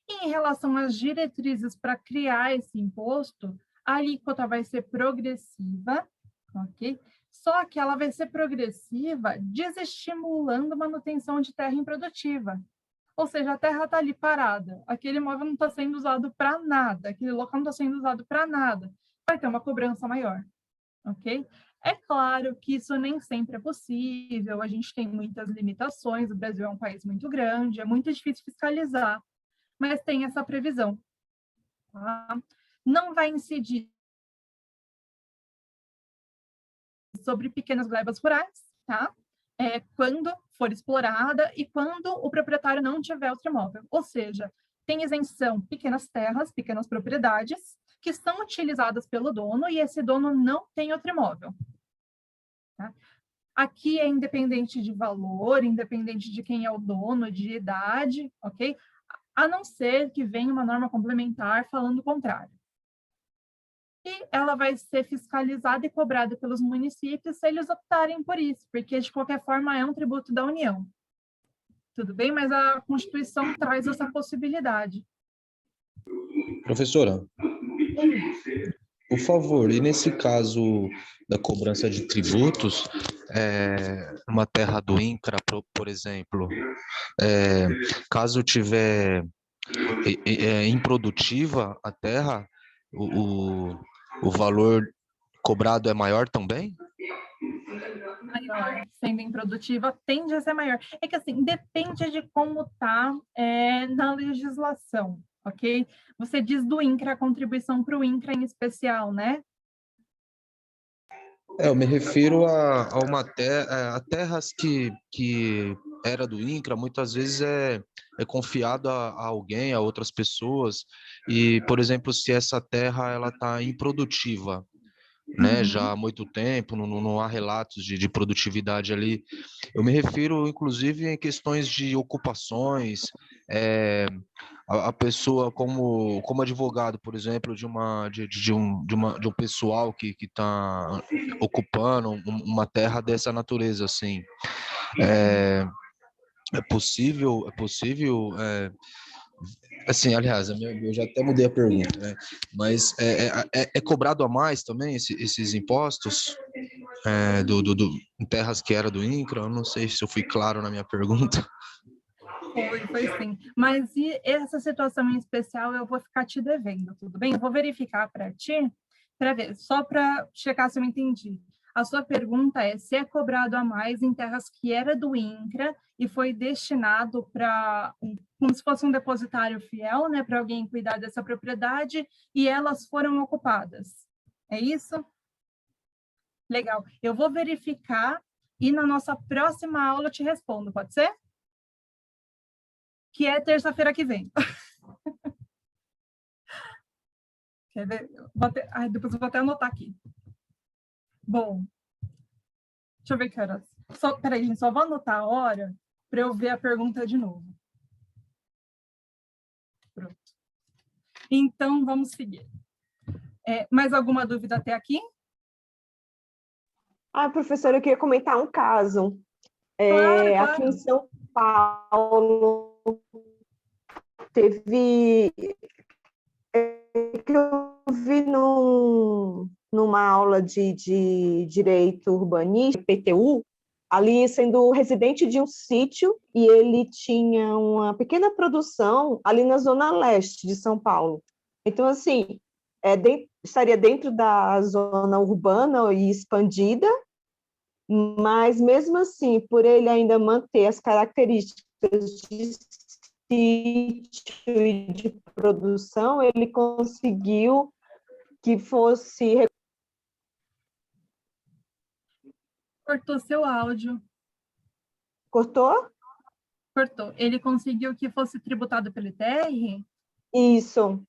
E em relação às diretrizes para criar esse imposto, a alíquota vai ser progressiva, ok? Só que ela vai ser progressiva desestimulando manutenção de terra improdutiva. Ou seja, a terra está ali parada, aquele imóvel não está sendo usado para nada, aquele local não está sendo usado para nada, vai ter uma cobrança maior, ok? É claro que isso nem sempre é possível, a gente tem muitas limitações, o Brasil é um país muito grande, é muito difícil fiscalizar, mas tem essa previsão. Tá? Não vai incidir sobre pequenas glebas rurais, tá? Quando for explorada e quando o proprietário não tiver outro imóvel. Ou seja, tem isenção pequenas terras, pequenas propriedades, que são utilizadas pelo dono e esse dono não tem outro imóvel. Tá? Aqui é independente de valor, independente de quem é o dono, de idade, ok? A não ser que venha uma norma complementar falando o contrário. E ela vai ser fiscalizada e cobrada pelos municípios se eles optarem por isso, porque, de qualquer forma, é um tributo da União. Tudo bem? Mas a Constituição traz essa possibilidade. Professora, por favor, e nesse caso da cobrança de tributos, uma terra do INCRA, por exemplo, caso tiver improdutiva a terra, o valor cobrado é maior também? Maior, sendo improdutiva, tende a ser maior. É que, assim, depende de como está na legislação, ok? Você diz do INCRA, a contribuição para o INCRA em especial, né? Eu me refiro a terras que era do INCRA, muitas vezes é confiado a alguém, a outras pessoas, e, por exemplo, se essa terra ela está improdutiva, né, já há muito tempo, não há relatos de produtividade ali. Eu me refiro, inclusive, em questões de ocupações, a pessoa como advogado, por exemplo, de um pessoal que está ocupando uma terra dessa natureza, assim, é, é possível, assim, aliás, eu já até mudei a pergunta, né? Mas é cobrado a mais também esses impostos em terras que era do INCRA? Eu não sei se eu fui claro na minha pergunta. Foi sim. Mas e essa situação em especial eu vou ficar te devendo, tudo bem? Eu vou verificar para ti, para ver, só para checar se eu entendi. A sua pergunta é se é cobrado a mais em terras que era do INCRA e foi destinado para, como se fosse um depositário fiel, né, para alguém cuidar dessa propriedade, e elas foram ocupadas. É isso? Legal. Eu vou verificar e na nossa próxima aula eu te respondo, pode ser? Que é terça-feira que vem. Quer ver? Depois eu vou até anotar aqui. Bom, deixa eu ver que horas. Peraí, gente, só vou anotar a hora para eu ver a pergunta de novo. Pronto. Então, vamos seguir. Mais alguma dúvida até aqui? Professora, eu queria comentar um caso. Claro, Aqui em claro. São Paulo, teve que eu vi numa aula de direito urbanístico, IPTU, ali sendo residente de um sítio, e ele tinha uma pequena produção ali na zona leste de São Paulo. Então, assim, estaria dentro da zona urbana e expandida, mas mesmo assim, por ele ainda manter as características de sítio e de produção, ele conseguiu que fosse... Cortou seu áudio. Cortou? Cortou. Ele conseguiu que fosse tributado pelo ITR? Isso,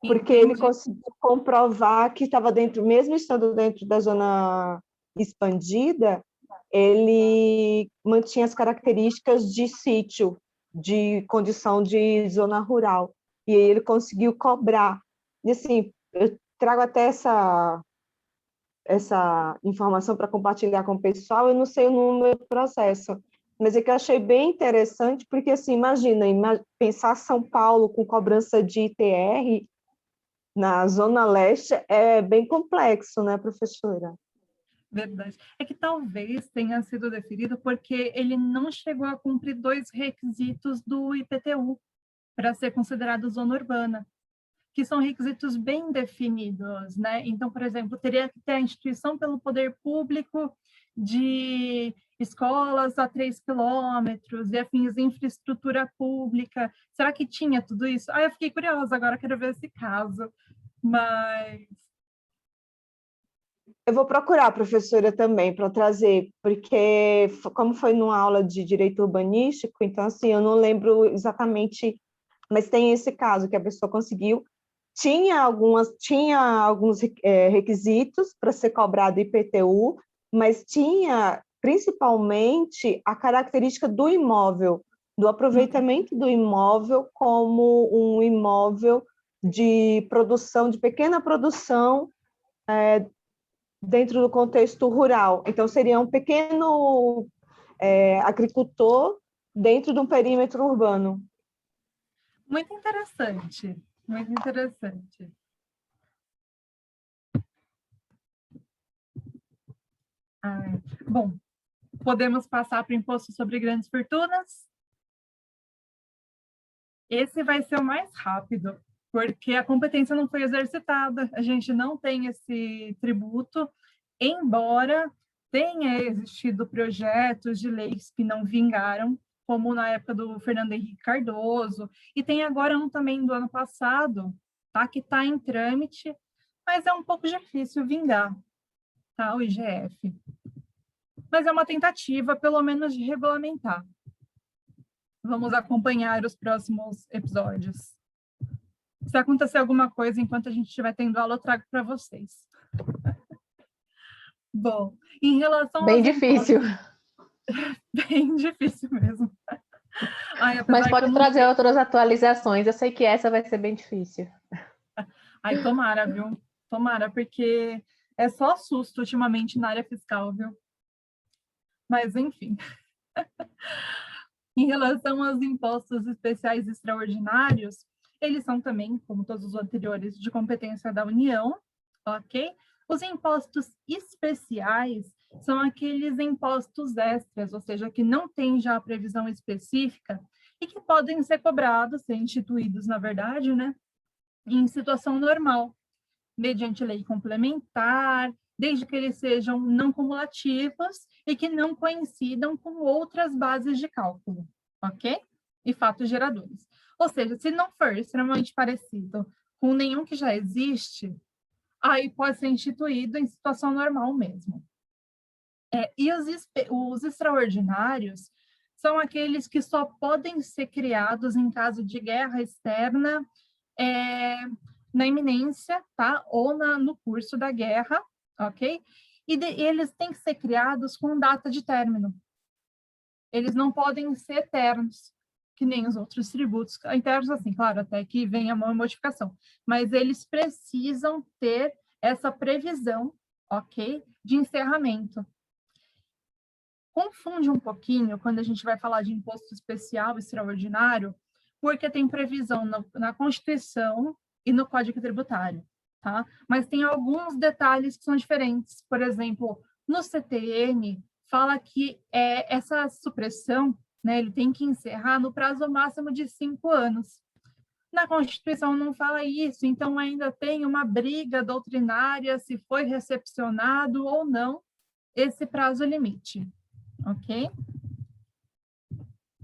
porque ele Entendi. conseguiu comprovar que estava dentro, mesmo estando dentro da zona expandida, ele mantinha as características de sítio, de condição de zona rural, e aí ele conseguiu cobrar. E assim, eu trago até essa informação para compartilhar com o pessoal, eu não sei o número do processo, mas é que eu achei bem interessante, porque assim, imagina pensar São Paulo com cobrança de ITR na Zona Leste é bem complexo, né, professora? Verdade. É que talvez tenha sido deferido porque ele não chegou a cumprir 2 requisitos do IPTU para ser considerado zona urbana, que são requisitos bem definidos, né? Então, por exemplo, teria que ter a instituição pelo poder público de escolas a 3 quilômetros e afins de infraestrutura pública. Será que tinha tudo isso? Eu fiquei curiosa, agora quero ver esse caso. Mas Eu vou procurar, professora, também, para trazer, porque como foi numa aula de direito urbanístico, então, assim, eu não lembro exatamente, mas tem esse caso que a pessoa conseguiu, tinha alguns requisitos para ser cobrado IPTU, mas tinha, principalmente, a característica do imóvel, do aproveitamento do imóvel como um imóvel de produção, de pequena produção, dentro do contexto rural. Então, seria um pequeno agricultor dentro de um perímetro urbano. muito interessante, muito interessante. Bom, podemos passar para o imposto sobre grandes fortunas? Esse vai ser o mais rápido, porque a competência não foi exercitada, a gente não tem esse tributo, embora tenha existido projetos de leis que não vingaram, como na época do Fernando Henrique Cardoso, e tem agora um também do ano passado, tá, que está em trâmite, mas é um pouco difícil vingar, tá, o IGF. Mas é uma tentativa, pelo menos, de regulamentar. Vamos acompanhar os próximos episódios. Se acontecer alguma coisa enquanto a gente estiver tendo aula, eu trago para vocês. Bom, em relação Bem aos difícil. impostos... Bem difícil mesmo. Ai, Mas apesar que eu pode não trazer sei. outras atualizações. Eu sei que essa vai ser bem difícil. Ai, tomara, viu? Tomara, porque é só susto ultimamente na área fiscal, viu? Mas, enfim. Em relação aos impostos especiais extraordinários, eles são também, como todos os anteriores, de competência da União, ok? Os impostos especiais são aqueles impostos extras, ou seja, que não tem já a previsão específica e que podem ser cobrados, ser instituídos, na verdade, né, em situação normal, mediante lei complementar, desde que eles sejam não cumulativos e que não coincidam com outras bases de cálculo, ok? E fatos geradores. Ou seja, se não for extremamente parecido com nenhum que já existe, aí pode ser instituído em situação normal mesmo. E os extraordinários são aqueles que só podem ser criados em caso de guerra externa, na iminência, tá? Ou no curso da guerra, ok? Eles têm que ser criados com data de término. Eles não podem ser eternos, que nem os outros tributos. Eternos, assim, claro, até que venha uma modificação. Mas eles precisam ter essa previsão, ok? De encerramento. Confunde um pouquinho quando a gente vai falar de imposto especial extraordinário, porque tem previsão na Constituição e no Código Tributário, tá? Mas tem alguns detalhes que são diferentes. Por exemplo, no CTN, fala que essa supressão, né, ele tem que encerrar no prazo máximo de 5 anos. Na Constituição não fala isso, então ainda tem uma briga doutrinária se foi recepcionado ou não esse prazo limite, ok?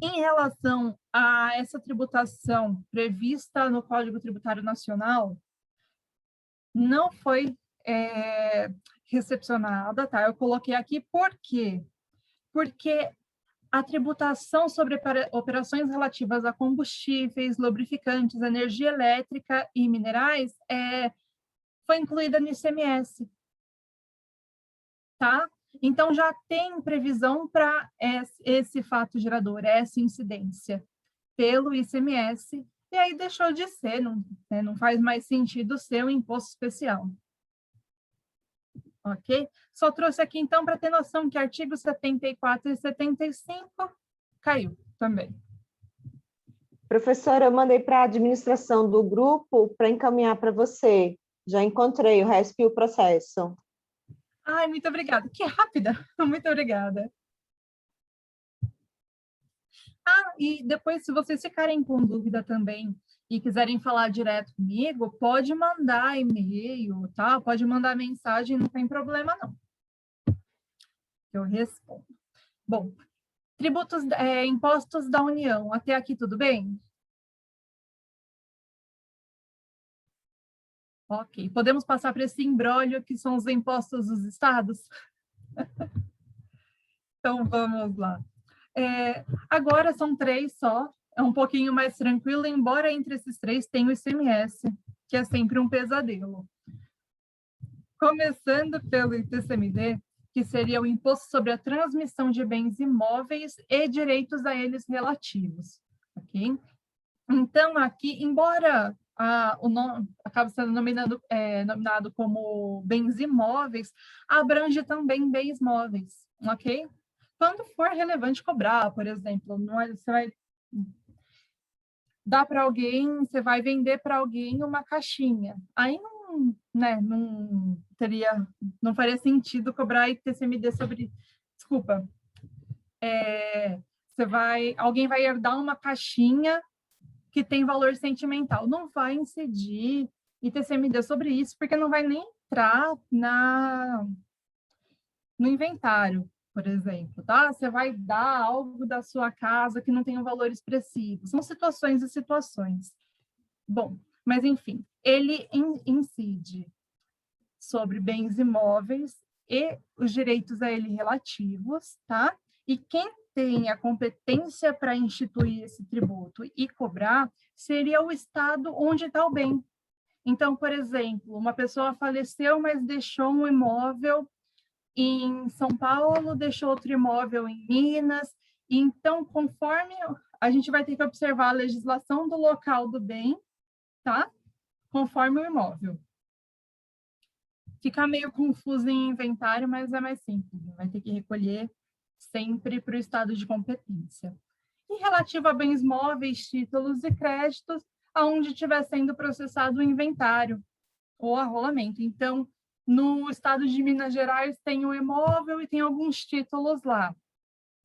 Em relação a essa tributação prevista no Código Tributário Nacional, não foi recepcionada, tá? Eu coloquei aqui por quê? Porque a tributação sobre operações relativas a combustíveis, lubrificantes, energia elétrica e minerais foi incluída no ICMS, tá? Então, já tem previsão para esse fato gerador, essa incidência, pelo ICMS, e aí deixou de ser, não faz mais sentido ser um imposto especial. Ok? Só trouxe aqui, então, para ter noção que artigos 74 e 75 caiu também. Professora, eu mandei para a administração do grupo para encaminhar para você. Já encontrei o resto e o processo. Ai, muito obrigada. Que rápida. Muito obrigada. E depois, se vocês ficarem com dúvida também e quiserem falar direto comigo, pode mandar e-mail, tá? Pode mandar mensagem, não tem problema, não. Eu respondo. Bom, tributos, impostos da União. Até aqui, tudo bem? Ok. Podemos passar para esse imbróglio que são os impostos dos estados? Então, vamos lá. Agora são 3 só, é um pouquinho mais tranquilo, embora entre esses 3 tenha o ICMS, que é sempre um pesadelo. Começando pelo ITCMD, que seria o Imposto sobre a Transmissão de Bens Imóveis e Direitos a eles relativos. Ok? Então, aqui, embora o nome acabe sendo nominado como bens imóveis, abrange também bens móveis, ok? Quando for relevante cobrar, por exemplo, você vai dar para alguém, você vai vender para alguém uma caixinha. Aí não faria sentido cobrar ITCMD sobre, desculpa, alguém vai herdar uma caixinha que tem valor sentimental. Não vai incidir ITCMD sobre isso, porque não vai nem entrar no inventário, por exemplo, tá? Você vai dar algo da sua casa que não tem um valor expressivo. São situações e situações. Bom, mas enfim, ele incide sobre bens imóveis e os direitos a ele relativos, tá? E quem tem a competência para instituir esse tributo e cobrar seria o estado onde está o bem. Então, por exemplo, uma pessoa faleceu, mas deixou um imóvel em São Paulo, deixou outro imóvel em Minas. Então, conforme a gente vai ter que observar a legislação do local do bem, tá? Conforme o imóvel. Fica meio confuso em inventário, mas é mais simples. Vai ter que recolher sempre para o estado de competência. E relativo a bens móveis, títulos e créditos, aonde estiver sendo processado o inventário ou arrolamento. Então, no estado de Minas Gerais tem o imóvel e tem alguns títulos lá.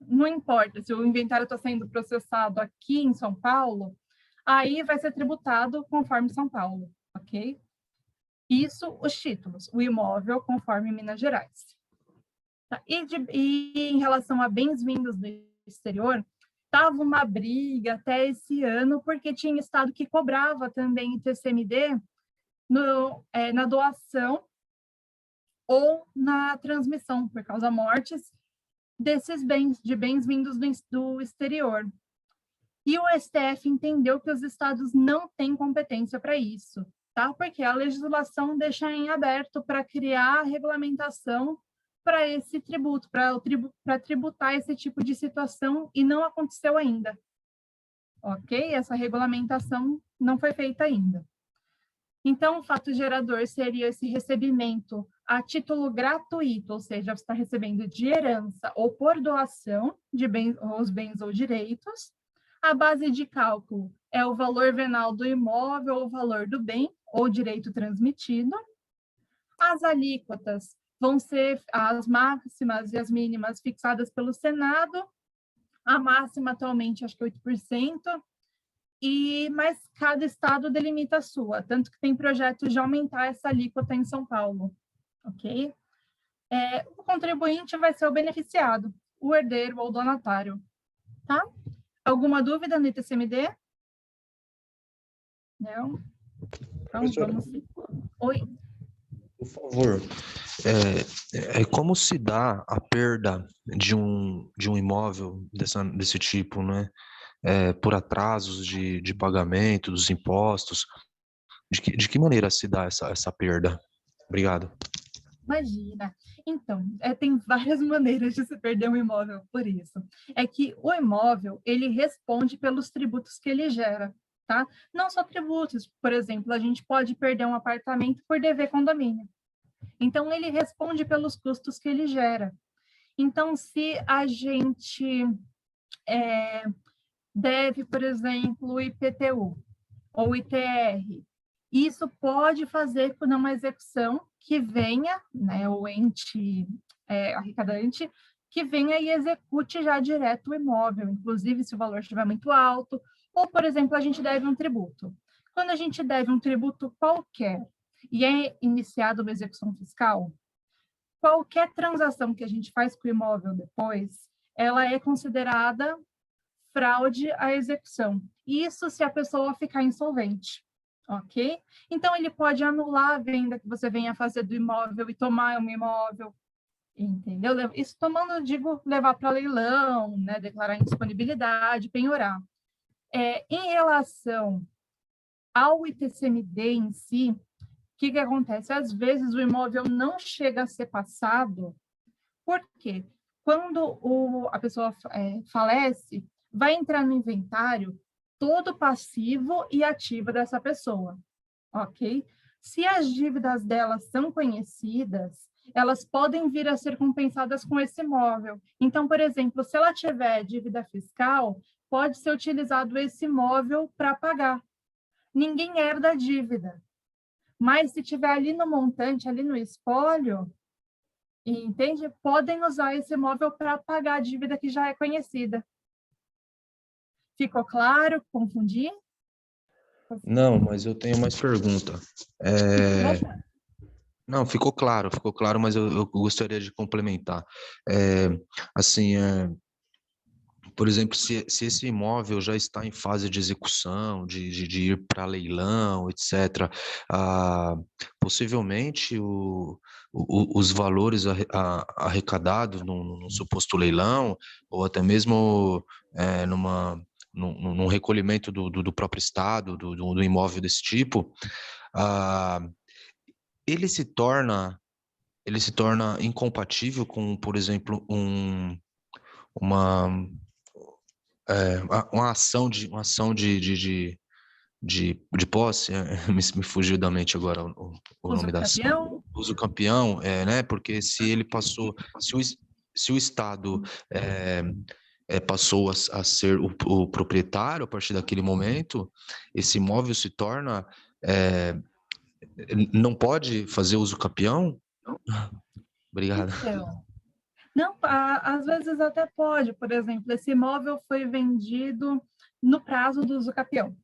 Não importa se o inventário está sendo processado aqui em São Paulo, aí vai ser tributado conforme São Paulo, ok? Isso, os títulos, o imóvel conforme Minas Gerais. Tá? E em relação a bens-vindos do exterior, estava uma briga até esse ano, porque tinha estado que cobrava também ITCMD na doação ou na transmissão, por causa mortes, desses bens, de bens-vindos do exterior. E o STF entendeu que os estados não têm competência para isso, tá? Porque a legislação deixa em aberto para criar regulamentação para esse tributo, para tributar esse tipo de situação, e não aconteceu ainda. Ok? Essa regulamentação não foi feita ainda. Então, o fato gerador seria esse recebimento a título gratuito, ou seja, você está recebendo de herança ou por doação de bens, os bens ou direitos. A base de cálculo é o valor venal do imóvel ou o valor do bem ou direito transmitido. As alíquotas vão ser as máximas e as mínimas fixadas pelo Senado. A máxima atualmente acho que é 8%, mas cada estado delimita a sua, tanto que tem projetos de aumentar essa alíquota em São Paulo, ok? O contribuinte vai ser o beneficiado, o herdeiro ou o donatário, tá? Alguma dúvida no ITCMD? Não? Então, Professora, vamos... Oi? por favor, como se dá a perda de um imóvel desse tipo, né? Por atrasos de pagamento dos impostos? De que maneira se dá essa perda? Obrigado. Imagina. Então, tem várias maneiras de se perder um imóvel por isso. É que o imóvel, ele responde pelos tributos que ele gera, tá? Não só tributos, por exemplo, a gente pode perder um apartamento por dever condomínio. Então, ele responde pelos custos que ele gera. Então, se a gente deve, por exemplo, o IPTU ou o ITR, isso pode fazer com uma execução que venha, né, o ente arrecadante, que venha e execute já direto o imóvel, inclusive se o valor estiver muito alto, ou, por exemplo, a gente deve um tributo. Quando a gente deve um tributo qualquer e é iniciada uma execução fiscal, qualquer transação que a gente faz com o imóvel depois, ela é considerada fraude à execução. Isso se a pessoa ficar insolvente. Ok? Então, ele pode anular a venda que você venha fazer do imóvel e tomar um imóvel, entendeu? Isso tomando, digo, levar para leilão, né? Declarar indisponibilidade, penhorar. Em relação ao ITCMD em si, o que acontece? Às vezes, o imóvel não chega a ser passado, por quê? Quando a pessoa falece, vai entrar no inventário todo o passivo e ativo dessa pessoa, ok? Se as dívidas delas são conhecidas, elas podem vir a ser compensadas com esse imóvel. Então, por exemplo, se ela tiver dívida fiscal, pode ser utilizado esse imóvel para pagar. Ninguém herda a dívida. Mas se tiver ali no montante, ali no espólio, entende? Podem usar esse imóvel para pagar a dívida que já é conhecida. Ficou claro? Confundi? Não, mas eu tenho mais pergunta. Não, ficou claro, mas eu gostaria de complementar. Assim, por exemplo, se esse imóvel já está em fase de execução, de ir para leilão, etc., possivelmente os valores arrecadados num suposto leilão, ou até mesmo num recolhimento do próprio Estado, do imóvel desse tipo, ele se torna incompatível com, por exemplo, uma uma ação de posse, me fugiu da mente agora o nome da ação. Uso campeão, né? Porque se ele passou, se o Estado passou a ser o proprietário a partir daquele momento, esse imóvel se torna, não pode fazer uso campeão? Obrigado. Então, não, às vezes até pode. Por exemplo, esse imóvel foi vendido no prazo do uso capião,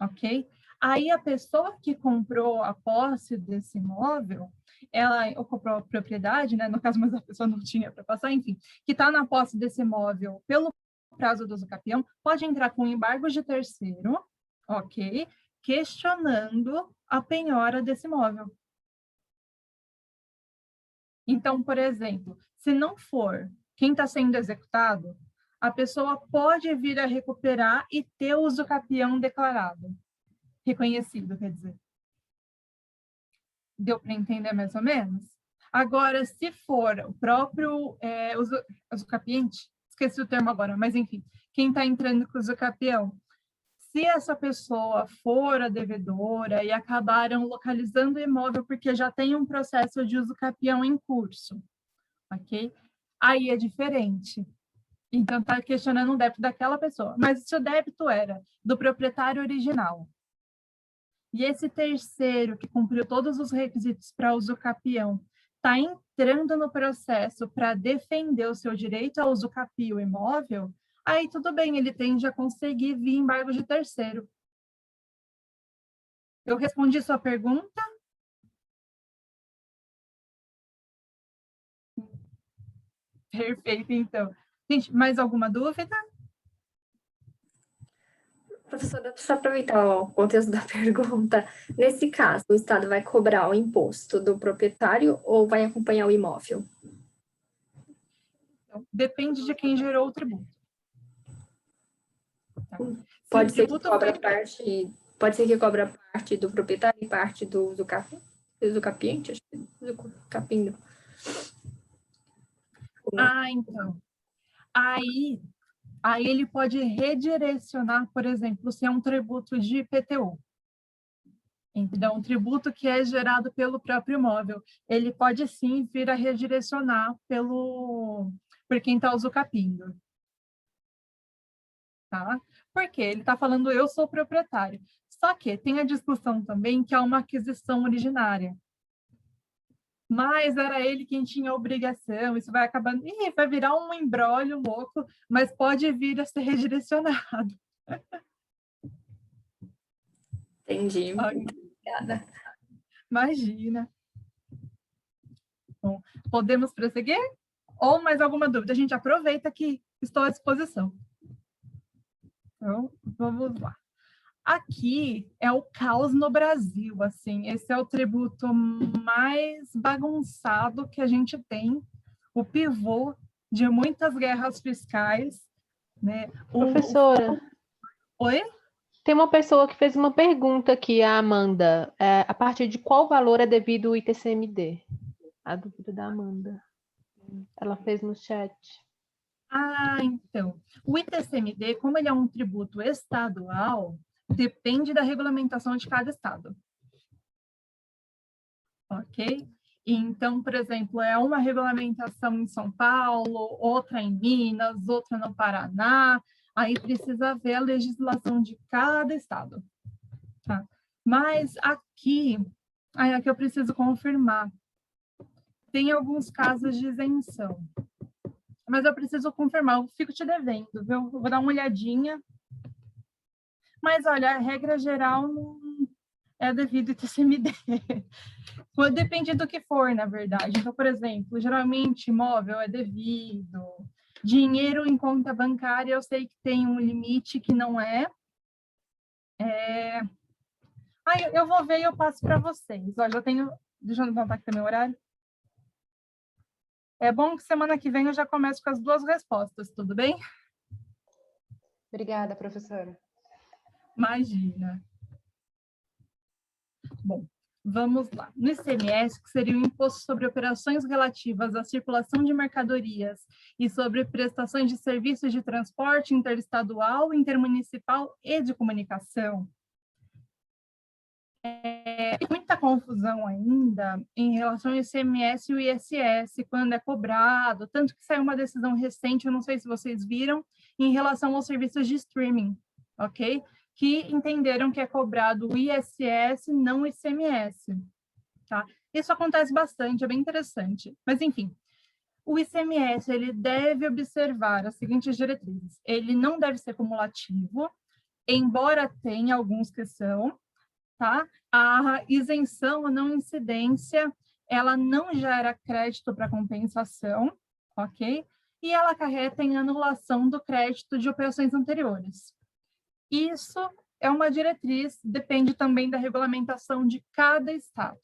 ok? Aí a pessoa que comprou a posse desse imóvel, ela ocupou a propriedade, né? No caso, mas a pessoa não tinha para passar, enfim, que está na posse desse imóvel pelo prazo do uso capião, pode entrar com embargo de terceiro, ok? Questionando a penhora desse imóvel. Então, por exemplo, se não for quem está sendo executado, a pessoa pode vir a recuperar e ter o uso capião declarado, reconhecido, quer dizer. Deu para entender mais ou menos? Agora, se for o próprio usucapiente, esqueci o termo agora, mas enfim, quem está entrando com o usucapião, se essa pessoa for a devedora e acabaram localizando o imóvel porque já tem um processo de uso capião em curso, ok? Aí é diferente. Então, está questionando o débito daquela pessoa. Mas se o débito era do proprietário original, e esse terceiro, que cumpriu todos os requisitos para uso capião, está entrando no processo para defender o seu direito a uso capio imóvel, aí tudo bem, ele tende a conseguir via embargo de terceiro. Eu respondi sua pergunta? Perfeito, então. Gente, mais alguma dúvida? Professora, deixa eu aproveitar o contexto da pergunta. Nesse caso, o Estado vai cobrar o imposto do proprietário ou vai acompanhar o imóvel? Então, depende de quem gerou o tributo. Tá. Pode ser que cobra parte, pode ser que cobra parte do proprietário e parte do capiente, acho que do capindo. Então. Aí ele pode redirecionar, por exemplo, se é um tributo de IPTU. Então, um tributo que é gerado pelo próprio imóvel, ele pode sim vir a redirecionar por quem está usucapindo. Tá? Porque ele está falando, eu sou proprietário. Só que tem a discussão também que é uma aquisição originária. Mas era ele quem tinha a obrigação, isso vai acabando, vai virar um imbróglio louco, mas pode vir a ser redirecionado. Entendi. Obrigada. Imagina. Bom, podemos prosseguir? Ou mais alguma dúvida? A gente aproveita que estou à disposição. Então, vamos lá. Aqui é o caos no Brasil, assim, esse é o tributo mais bagunçado que a gente tem, o pivô de muitas guerras fiscais, né? Professora. Oi? Tem uma pessoa que fez uma pergunta aqui, a Amanda. A partir de qual valor é devido o ITCMD? A dúvida da Amanda. Ela fez no chat. Então, o ITCMD, como ele é um tributo estadual, depende da regulamentação de cada estado. Ok? Então, por exemplo, é uma regulamentação em São Paulo, outra em Minas, outra no Paraná, aí precisa ver a legislação de cada estado. Tá? Mas aqui eu preciso confirmar. Tem alguns casos de isenção. Mas eu preciso confirmar, eu fico te devendo, viu? Eu vou dar uma olhadinha. Mas, olha, a regra geral não é devido ITCMD. Depende do que for, na verdade. Então, por exemplo, geralmente imóvel é devido. Dinheiro em conta bancária, eu sei que tem um limite que não é. Eu vou ver e eu passo para vocês. Ó, já tenho... Deixa eu anotar aqui também o horário. É bom que semana que vem eu já começo com as 2 respostas, tudo bem? Obrigada, professora. Imagina. Bom, Vamos lá. No ICMS, que seria o Imposto sobre Operações Relativas à Circulação de Mercadorias e sobre prestações de serviços de transporte interestadual, intermunicipal e de comunicação. Tem muita confusão ainda em relação ao ICMS e o ISS, quando é cobrado, tanto que saiu uma decisão recente, eu não sei se vocês viram, em relação aos serviços de streaming, ok? Que entenderam que é cobrado o ISS, não o ICMS, tá? Isso acontece bastante, é bem interessante. Mas, enfim, o ICMS, ele deve observar as seguintes diretrizes. Ele não deve ser cumulativo, embora tenha alguns que são, tá? A isenção ou não incidência, ela não gera crédito para compensação, ok? E ela acarreta em anulação do crédito de operações anteriores. Isso é uma diretriz, depende também da regulamentação de cada estado.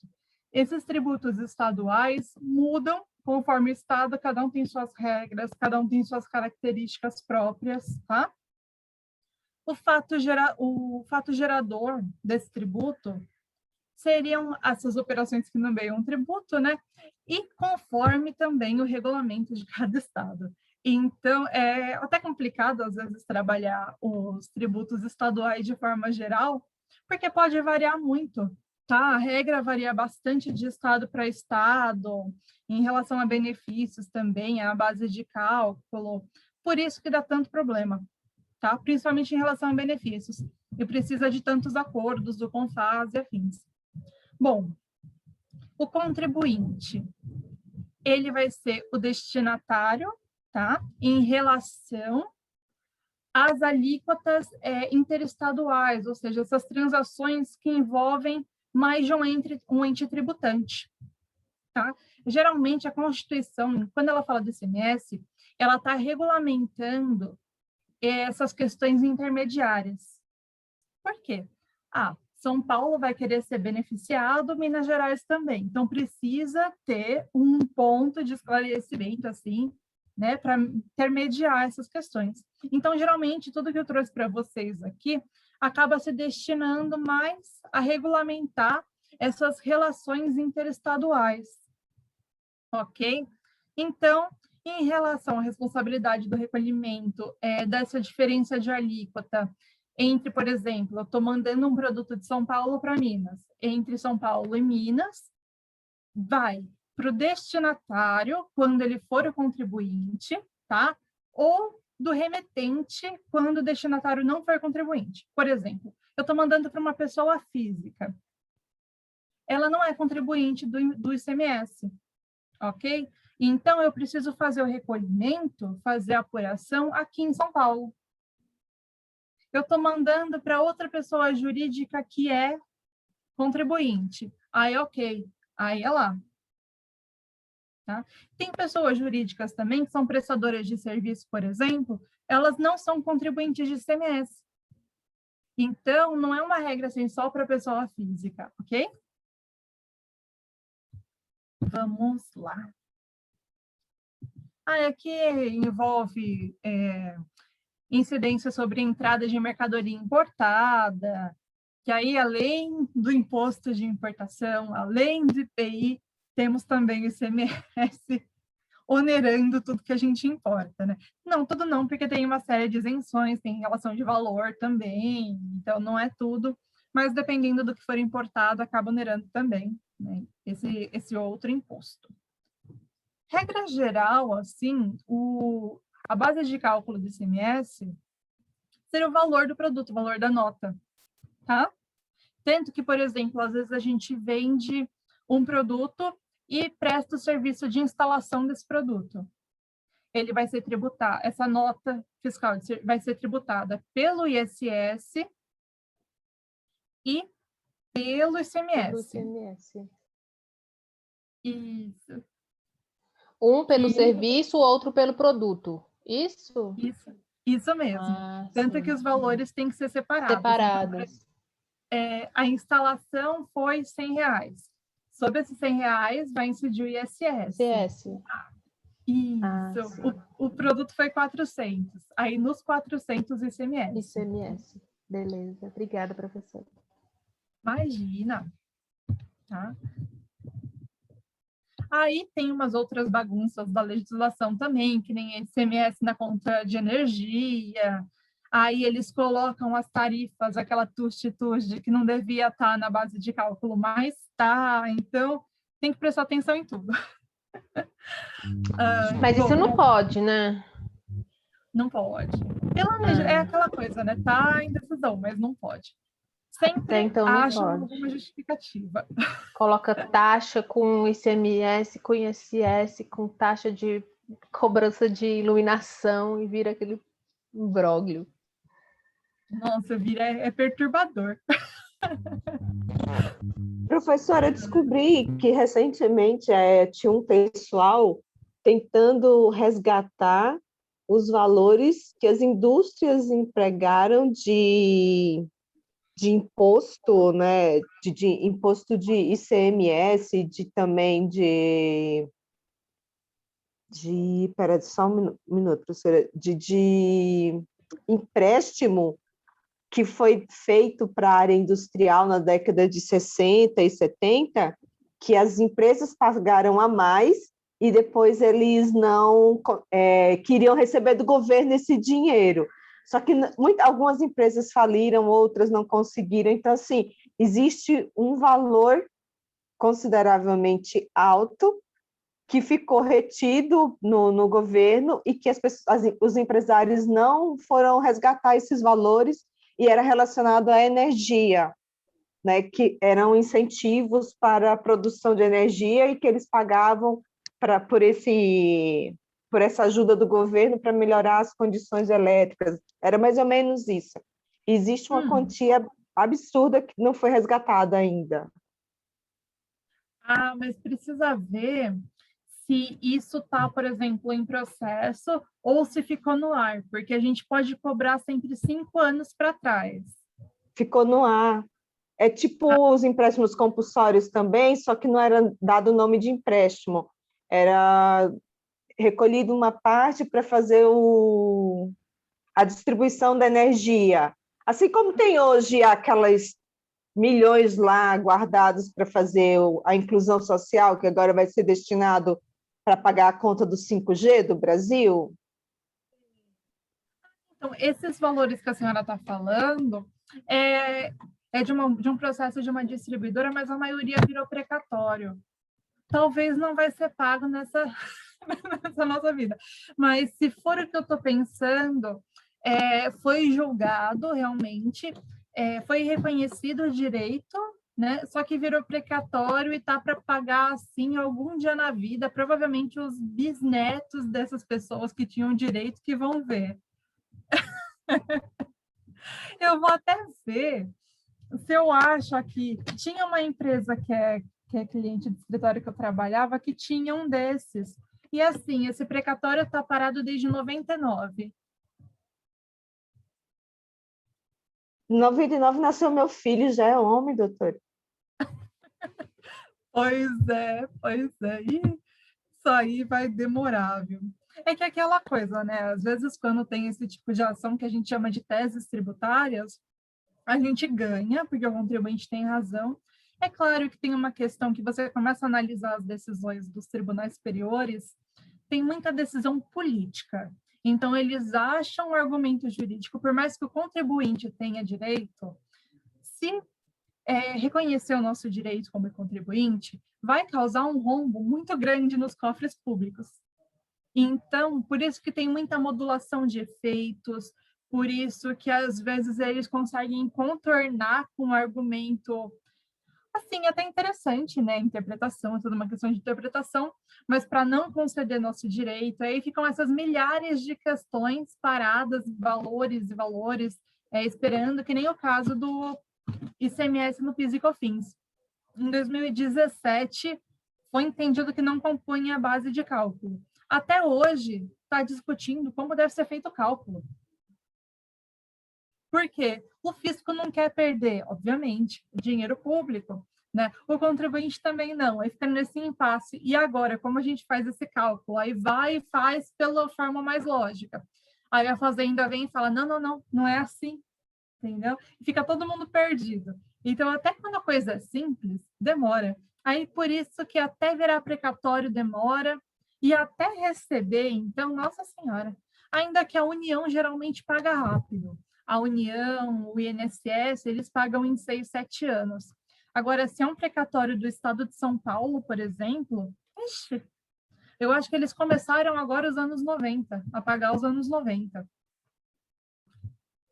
Esses tributos estaduais mudam conforme o estado, cada um tem suas regras, cada um tem suas características próprias, tá? O fato gerador desse tributo seriam essas operações que nomeiam um tributo, né? E conforme também o regulamento de cada estado. Então, é até complicado, às vezes, trabalhar os tributos estaduais de forma geral, porque pode variar muito, tá? A regra varia bastante de estado para estado, em relação a benefícios também, a base de cálculo, por isso que dá tanto problema, tá? Principalmente em relação a benefícios, e precisa de tantos acordos do CONFAS e afins. Bom, o contribuinte, ele vai ser o destinatário, tá? Em relação às alíquotas interestaduais, ou seja, essas transações que envolvem mais de um ente tributante, tá? Geralmente, a Constituição, quando ela fala do ICMS, ela está regulamentando essas questões intermediárias. Por quê? São Paulo vai querer ser beneficiado, Minas Gerais também. Então, precisa ter um ponto de esclarecimento, assim, né, para intermediar essas questões. Então, geralmente, tudo que eu trouxe para vocês aqui acaba se destinando mais a regulamentar essas relações interestaduais, ok? Então, em relação à responsabilidade do recolhimento dessa diferença de alíquota entre, por exemplo, eu estou mandando um produto de São Paulo para Minas, entre São Paulo e Minas, vai para o destinatário, quando ele for o contribuinte, tá? Ou do remetente, quando o destinatário não for contribuinte. Por exemplo, eu estou mandando para uma pessoa física. Ela não é contribuinte do ICMS, ok? Então, eu preciso fazer o recolhimento, fazer a apuração aqui em São Paulo. Eu estou mandando para outra pessoa jurídica que é contribuinte. Aí, ok. Aí é lá. Tá? Tem pessoas jurídicas também que são prestadoras de serviço, por exemplo, elas não são contribuintes de ICMS. Então, não é uma regra assim só para pessoa física, ok? Vamos lá. Aqui envolve incidência sobre entrada de mercadoria importada, que aí, além do imposto de importação, além do IPI, temos também o ICMS onerando tudo que a gente importa, né? Não, tudo não, porque tem uma série de isenções, tem relação de valor também, então não é tudo, mas dependendo do que for importado, acaba onerando também, né? Esse outro imposto. Regra geral, assim, a base de cálculo do ICMS seria o valor do produto, o valor da nota, tá? Tanto que, por exemplo, às vezes a gente vende um produto e presta o serviço de instalação desse produto. Ele vai ser tributado, essa nota fiscal vai ser tributada pelo ISS e pelo ICMS. Pelo ICMS. Isso. Um pelo serviço, o outro pelo produto. Isso? Isso mesmo. Tanto sim. que os valores têm que ser separados. Separados. Então, a instalação foi R$100. Sobre esses R$100 vai incidir o ISS. Isso. O produto foi 400. Aí nos 400 ICMS. ICMS. Beleza. Obrigada, professora. Imagina. tá? Aí tem umas outras bagunças da legislação também, que nem ICMS na conta de energia. Aí eles colocam as tarifas, aquela tuste-tuste, que não devia estar na base de cálculo, mas está. Então, tem que prestar atenção em tudo. Mas isso não pode, né? Não pode. É aquela coisa, né? Tá em decisão, mas não pode. Sempre então não acham pode. alguma justificativa. Coloca taxa com ICMS, com ISS, com taxa de cobrança de iluminação e vira aquele imbróglio. Nossa, é perturbador. Professora, eu descobri que recentemente tinha um pessoal tentando resgatar os valores que as indústrias empregaram de imposto, né? De imposto de ICMS, também pera, só um minuto, professora, de empréstimo que foi feito para a área industrial na década de 60 e 70, que as empresas pagaram a mais e depois eles não queriam receber do governo esse dinheiro. Só que algumas empresas faliram, outras não conseguiram. Então, assim, existe um valor consideravelmente alto que ficou retido no governo e que os empresários não foram resgatar esses valores, e era relacionado à energia, né, que eram incentivos para a produção de energia e que eles pagavam por essa ajuda do governo para melhorar as condições elétricas. Era mais ou menos isso. Existe uma quantia absurda que não foi resgatada ainda. Mas precisa ver se isso está, por exemplo, em processo ou se ficou no ar, porque a gente pode cobrar sempre 5 anos para trás. Ficou no ar. É tipo os empréstimos compulsórios também, só que não era dado o nome de empréstimo. Era recolhido uma parte para fazer a distribuição da energia. Assim como tem hoje aquelas milhões lá guardados para fazer a inclusão social, que agora vai ser destinado para pagar a conta do 5G do Brasil. Então, esses valores que a senhora está falando é de um processo de uma distribuidora, mas a maioria virou precatório. Talvez não vai ser pago nessa nossa vida. Mas se for o que eu estou pensando, foi julgado realmente, foi reconhecido o direito, né? Só que virou precatório e tá para pagar assim algum dia na vida, provavelmente os bisnetos dessas pessoas que tinham direito que vão ver. Eu vou até ver se eu acho aqui. Tinha uma empresa que é cliente do escritório que eu trabalhava, que tinha um desses. E assim, esse precatório está parado desde 99. Em 99 nasceu meu filho, já é homem, doutor. Pois é. E isso aí vai demorar, viu? É que é aquela coisa, né? Às vezes, quando tem esse tipo de ação que a gente chama de teses tributárias, a gente ganha, porque o contribuinte tem razão. É claro que tem uma questão que você começa a analisar as decisões dos tribunais superiores, tem muita decisão política. Então, eles acham o argumento jurídico, por mais que o contribuinte tenha direito, se reconhecer o nosso direito como contribuinte, vai causar um rombo muito grande nos cofres públicos. Então, por isso que tem muita modulação de efeitos, por isso que, às vezes, eles conseguem contornar com um argumento, assim, até interessante, né? Interpretação, é toda uma questão de interpretação, mas para não conceder nosso direito, aí ficam essas milhares de questões paradas, valores e valores, esperando, que nem o caso do ICMS no PIS e COFINS. Em 2017, foi entendido que não compunha a base de cálculo. Até hoje, está discutindo como deve ser feito o cálculo. Por quê? O fisco não quer perder, obviamente, o dinheiro público, né? O contribuinte também não, aí fica nesse impasse. E agora, como a gente faz esse cálculo? Aí vai e faz pela forma mais lógica. Aí a fazenda vem e fala, não é assim, entendeu? E fica todo mundo perdido. Então, até quando a coisa é simples, demora. Aí, por isso que até virar precatório demora, e até receber, então, nossa senhora, ainda que a União geralmente paga rápido. A União, o INSS, eles pagam em 6, 7 anos. Agora, se é um precatório do estado de São Paulo, por exemplo, ixi, eu acho que eles começaram agora os anos 90, a pagar os anos 90.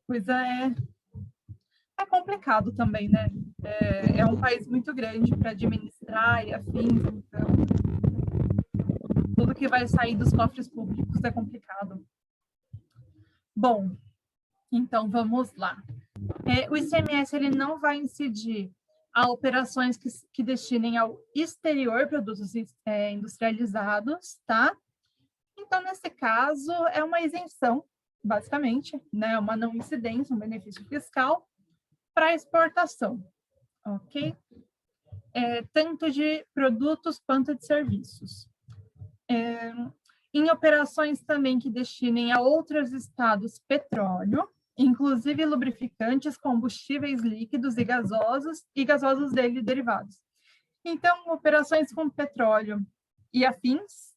Coisa é complicado também, né? É um país muito grande para administrar e afins, então tudo que vai sair dos cofres públicos é complicado. Bom, então vamos lá. O ICMS ele não vai incidir a operações que destinem ao exterior produtos industrializados, tá? Então, nesse caso, é uma isenção, basicamente, né? Uma não incidência, um benefício fiscal para exportação, ok? Tanto de produtos quanto de serviços. Em operações também que destinem a outros estados petróleo, inclusive lubrificantes, combustíveis líquidos e gasosos dele derivados. Então, operações com petróleo e afins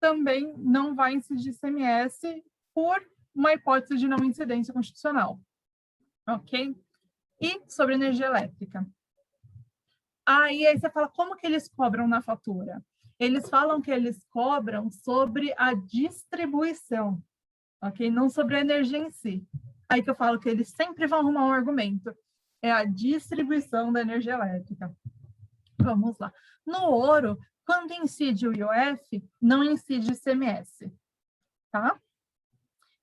também não vai incidir ICMS por uma hipótese de não incidência constitucional. Ok? E sobre energia elétrica. E aí você fala, como que eles cobram na fatura? Eles falam que eles cobram sobre a distribuição, ok? Não sobre a energia em si. Aí que eu falo que eles sempre vão arrumar um argumento. É a distribuição da energia elétrica. Vamos lá. No ouro, quando incide o IOF, não incide ICMS, tá?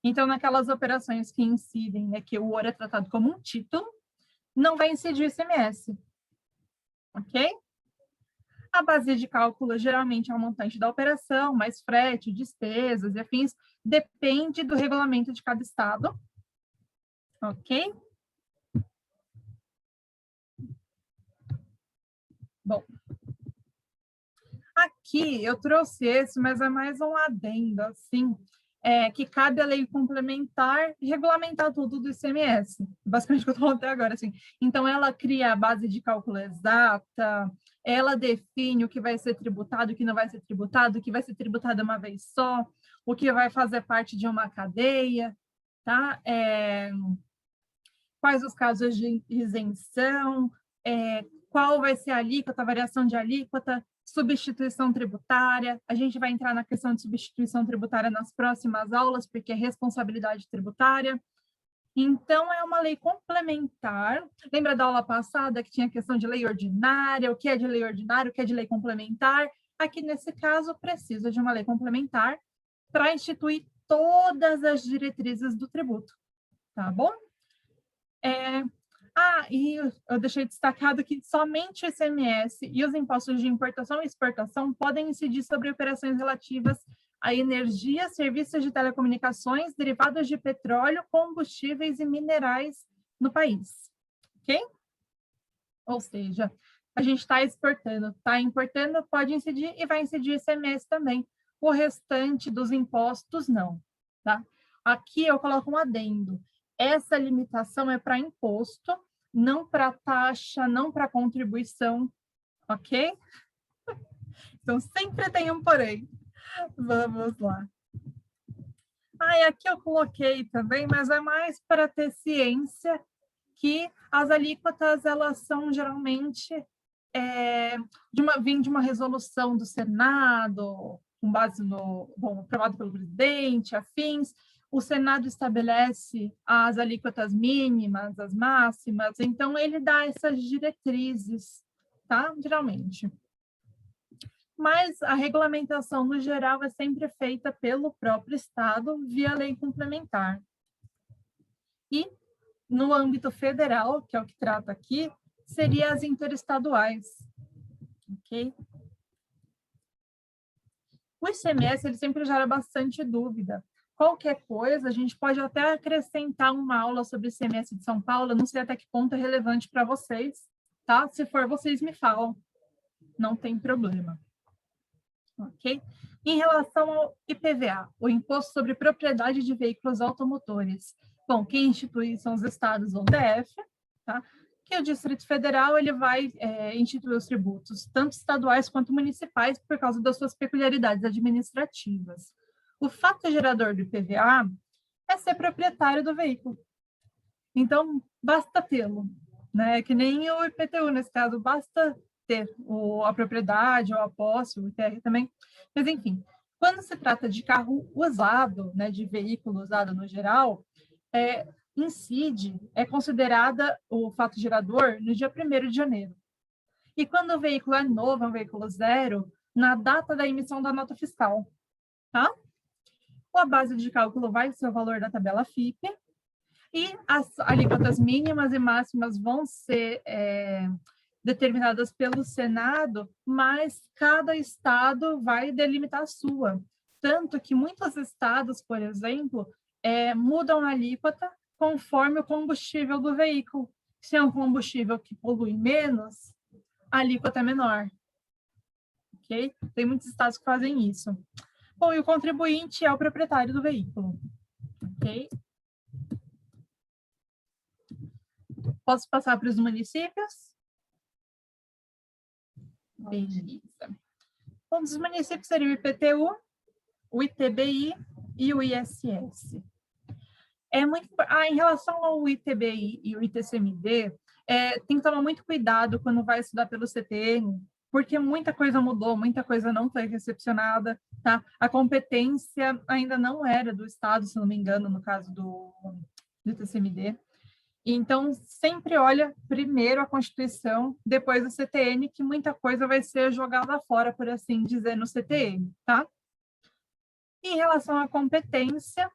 Então, naquelas operações que incidem, né, que o ouro é tratado como um título, não vai incidir o ICMS, ok? A base de cálculo geralmente é o montante da operação, mais frete, despesas e afins, depende do regulamento de cada estado, ok? Bom, aqui eu trouxe esse, mas é mais um adendo, assim, que cabe à lei complementar regulamentar tudo do ICMS, basicamente o que eu estou falando até agora, assim. Então, ela cria a base de cálculo exata, ela define o que vai ser tributado, o que não vai ser tributado, o que vai ser tributado uma vez só, o que vai fazer parte de uma cadeia, tá? Quais os casos de isenção, qual vai ser a alíquota, a variação de alíquota, substituição tributária. A gente vai entrar na questão de substituição tributária nas próximas aulas, porque é responsabilidade tributária. Então, é uma lei complementar. Lembra da aula passada que tinha a questão de lei ordinária, o que é de lei ordinária, o que é de lei complementar? Aqui, nesse caso, precisa de uma lei complementar para instituir todas as diretrizes do tributo, tá bom? E eu deixei destacado que somente o ICMS e os impostos de importação e exportação podem incidir sobre operações relativas a energia, serviços de telecomunicações, derivados de petróleo, combustíveis e minerais no país, ok? Ou seja, a gente está exportando, está importando, pode incidir e vai incidir ICMS também. O restante dos impostos, não, tá? Aqui eu coloco um adendo. Essa limitação é para imposto, não para taxa, não para contribuição, ok? Então, sempre tem um porém. Vamos lá. E aqui eu coloquei também, mas é mais para ter ciência que as alíquotas, elas são geralmente vêm de uma resolução do Senado, com base no, aprovado pelo presidente, afins. O Senado estabelece as alíquotas mínimas, as máximas, então ele dá essas diretrizes, tá? Geralmente. Mas a regulamentação, no geral, é sempre feita pelo próprio Estado via lei complementar. E, no âmbito federal, que é o que trata aqui, seria as interestaduais, ok? O ICMS, ele sempre gera bastante dúvida. Qualquer coisa, a gente pode até acrescentar uma aula sobre o ICMS de São Paulo, não sei até que ponto é relevante para vocês, tá? Se for, vocês me falam, não tem problema. Ok? Em relação ao IPVA, o Imposto sobre Propriedade de Veículos Automotores. Bom, quem institui são os estados ou DF, tá? que o Distrito Federal ele vai instituir os tributos, tanto estaduais quanto municipais, por causa das suas peculiaridades administrativas. O fato gerador do IPVA é ser proprietário do veículo. Então, basta tê-lo, né? Que nem o IPTU, nesse caso, basta ter a propriedade ou a posse, o ITR também. Mas, enfim, quando se trata de carro usado, né, de veículo usado no geral, incide, é considerada o fato gerador no dia 1º de janeiro. E quando o veículo é novo, é um veículo zero, na data da emissão da nota fiscal, tá? A base de cálculo vai ser o valor da tabela FIPE, e as alíquotas mínimas e máximas vão ser determinadas pelo Senado, mas cada estado vai delimitar a sua. Tanto que muitos estados, por exemplo, mudam a alíquota conforme o combustível do veículo. Se é um combustível que polui menos, a alíquota é menor. Ok? Tem muitos estados que fazem isso. Bom, e o contribuinte é o proprietário do veículo. Ok? Posso passar para os municípios? Beleza. Bom, dos municípios seriam o IPTU, o ITBI e o ISS. Em relação ao ITBI e o ITCMD, tem que tomar muito cuidado quando vai estudar pelo CTN, porque muita coisa mudou, muita coisa não foi recepcionada, tá? A competência ainda não era do Estado, se não me engano, no caso do ITCMD. Então, sempre olha primeiro a Constituição, depois o CTN, que muita coisa vai ser jogada fora, por assim dizer, no CTN, tá? Em relação à competência,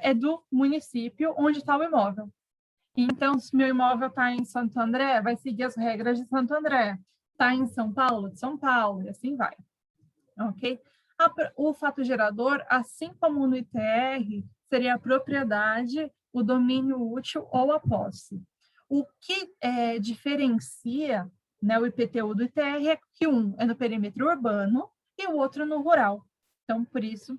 é do município onde está o imóvel. Então, se meu imóvel está em Santo André, vai seguir as regras de Santo André. Está em São Paulo, de São Paulo, e assim vai. Ok? O fato gerador, assim como no ITR, seria a propriedade, o domínio útil ou a posse. O que diferencia, né, o IPTU do ITR é que um é no perímetro urbano e o outro no rural. Então, por isso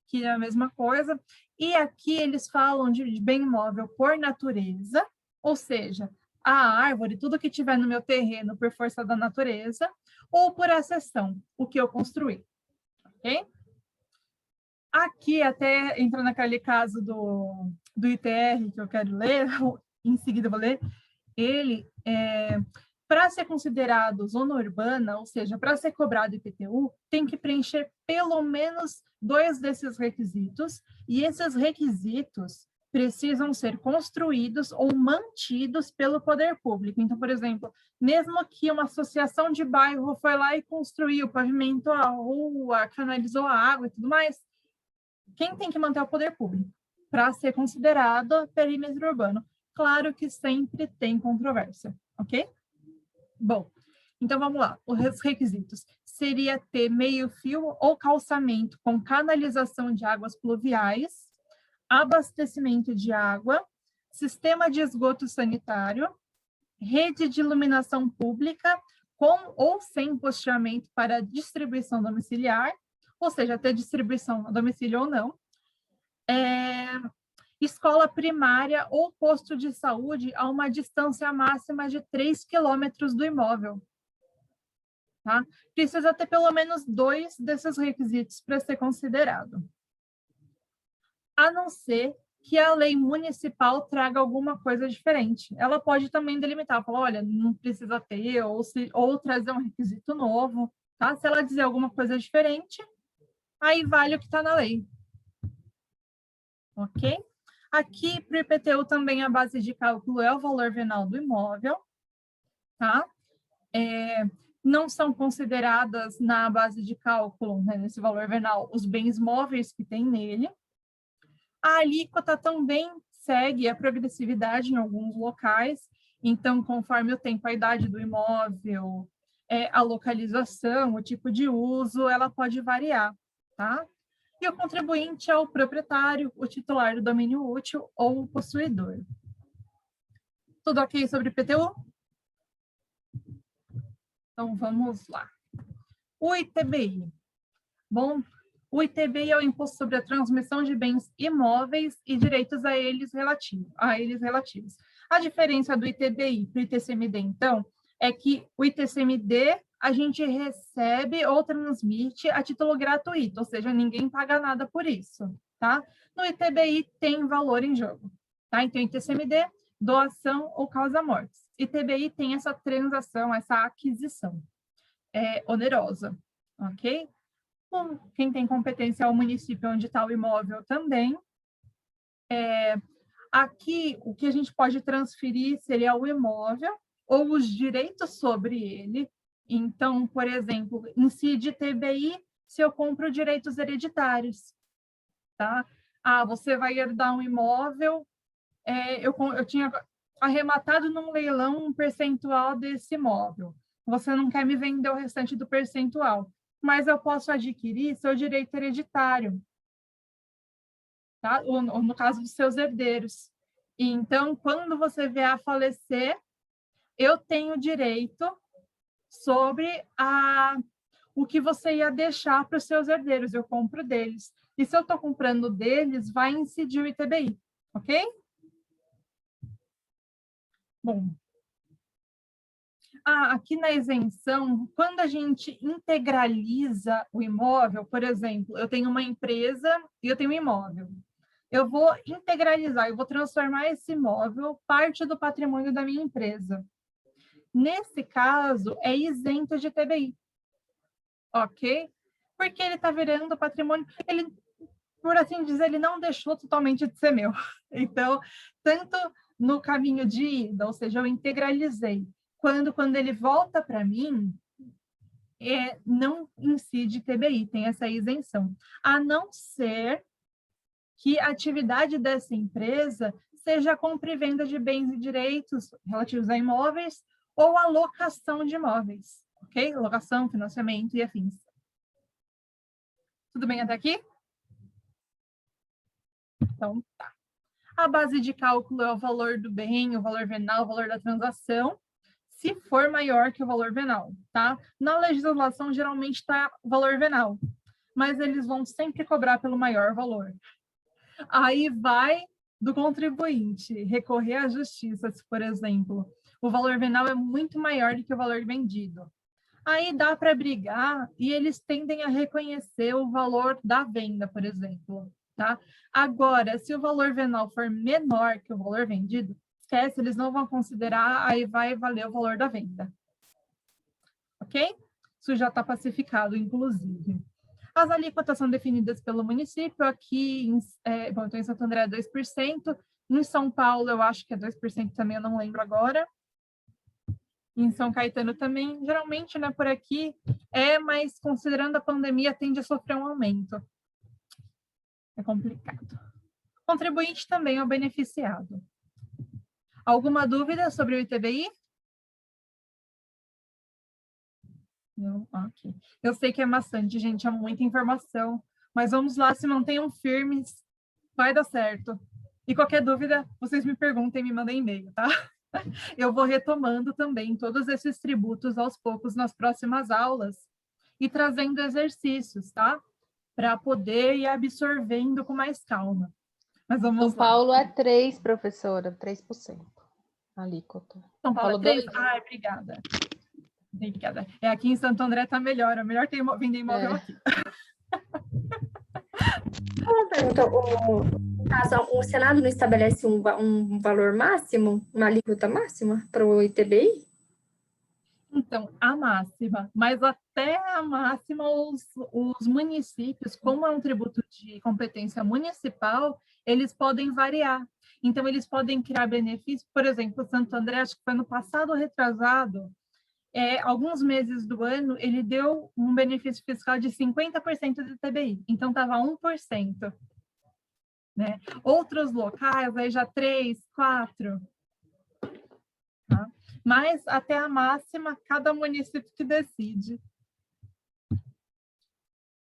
que é a mesma coisa. E aqui eles falam de bem imóvel por natureza, ou seja, a árvore, tudo que tiver no meu terreno por força da natureza, ou por acessão, o que eu construí. Ok? Aqui, até entra naquele caso do ITR que eu quero ler, em seguida eu vou ler, ele, para ser considerado zona urbana, ou seja, para ser cobrado IPTU, tem que preencher pelo menos 2 desses requisitos, e esses requisitos precisam ser construídos ou mantidos pelo poder público. Então, por exemplo, mesmo que uma associação de bairro foi lá e construiu, pavimentou a rua, canalizou a água e tudo mais, quem tem que manter é o poder público para ser considerado perímetro urbano? Claro que sempre tem controvérsia, ok? Bom, então vamos lá. Os requisitos seria ter meio-fio ou calçamento com canalização de águas pluviais, abastecimento de água, sistema de esgoto sanitário, rede de iluminação pública com ou sem posteamento para distribuição domiciliar, ou seja, ter distribuição a domicílio ou não, escola primária ou posto de saúde a uma distância máxima de 3 quilômetros do imóvel. Tá? Precisa ter pelo menos 2 desses requisitos para ser considerado. A não ser que a lei municipal traga alguma coisa diferente. Ela pode também delimitar, falar, olha, não precisa ter, ou trazer um requisito novo. Tá? Se ela dizer alguma coisa diferente, aí vale o que está na lei. Ok? Aqui, para o IPTU, também a base de cálculo é o valor venal do imóvel. Tá? Não são consideradas na base de cálculo, né, nesse valor venal, os bens móveis que tem nele. A alíquota também segue a progressividade em alguns locais, então, conforme o tempo, a idade do imóvel, a localização, o tipo de uso, ela pode variar, tá? E o contribuinte é o proprietário, o titular do domínio útil ou o possuidor. Tudo ok sobre IPTU? Então, vamos lá. O ITBI. Bom, o ITBI é o Imposto sobre a Transmissão de Bens Imóveis e Direitos a eles relativos. A diferença do ITBI para o ITCMD, então, é que o ITCMD a gente recebe ou transmite a título gratuito, ou seja, ninguém paga nada por isso, tá? No ITBI tem valor em jogo, tá? Então, ITCMD, doação ou causa-mortes. ITBI tem essa transação, essa aquisição onerosa, ok? Quem tem competência é o município onde está o imóvel também. Aqui, o que a gente pode transferir seria o imóvel ou os direitos sobre ele. Então, por exemplo, incide TBI se eu compro direitos hereditários, tá? Você vai herdar um imóvel, eu tinha arrematado num leilão um percentual desse imóvel. Você não quer me vender o restante do percentual, mas eu posso adquirir seu direito hereditário, tá? Ou no caso dos seus herdeiros. Então, quando você vier a falecer, eu tenho direito sobre o que você ia deixar para os seus herdeiros, eu compro deles. E se eu estou comprando deles, vai incidir o ITBI, ok? Bom, aqui na isenção, quando a gente integraliza o imóvel, por exemplo, eu tenho uma empresa e eu tenho um imóvel. Eu vou integralizar, eu vou transformar esse imóvel parte do patrimônio da minha empresa. Nesse caso, é isento de TBI, ok? Porque ele está virando patrimônio, ele, por assim dizer, ele não deixou totalmente de ser meu. Então, tanto no caminho de ida, ou seja, eu integralizei, quando ele volta para mim, não incide TBI, tem essa isenção. A não ser que a atividade dessa empresa seja a compra e venda de bens e direitos relativos a imóveis ou a locação de imóveis, ok? Locação, financiamento e afins. Tudo bem até aqui? Então, tá. A base de cálculo é o valor do bem, o valor venal, o valor da transação, se for maior que o valor venal, tá? Na legislação, geralmente está o valor venal, mas eles vão sempre cobrar pelo maior valor. Aí vai do contribuinte recorrer à justiça, se, por exemplo, o valor venal é muito maior do que o valor vendido. Aí dá para brigar e eles tendem a reconhecer o valor da venda, por exemplo, tá? Agora, se o valor venal for menor que o valor vendido, esquece, eles não vão considerar, aí vai valer o valor da venda. Ok? Isso já está pacificado, inclusive. As alíquotas são definidas pelo município, aqui então em Santo André é 2%, em São Paulo eu acho que é 2% também, eu não lembro agora. Em São Caetano também, geralmente, né, por aqui mas considerando a pandemia, tende a sofrer um aumento. É complicado. O contribuinte também é o beneficiado. Alguma dúvida sobre o ITBI? Não? Ok. Eu sei que é maçante, gente, é muita informação, mas vamos lá, se mantenham firmes, vai dar certo. E qualquer dúvida, vocês me perguntem, me mandem e-mail, tá? Eu vou retomando também todos esses tributos aos poucos nas próximas aulas e trazendo exercícios, tá? Para poder ir absorvendo com mais calma. Mas vamos São Paulo é 3, professora, 3%. Alíquota. São Paulo é 3? 2? Obrigada. Obrigada. Aqui em Santo André está melhor, é melhor ter vender imóvel aqui. Uma pergunta, no caso, o Senado não estabelece um valor máximo, uma alíquota máxima para o ITBI? Então, a máxima, mas até a máxima, os municípios, como é um tributo de competência municipal, eles podem variar. Então, eles podem criar benefícios, por exemplo, Santo André, acho que foi no passado ou retrasado, alguns meses do ano, ele deu um benefício fiscal de 50% do ITBI, então estava 1%. Né? Outros locais, aí já 3%, 4%. Tá? Mas até a máxima, cada município que decide.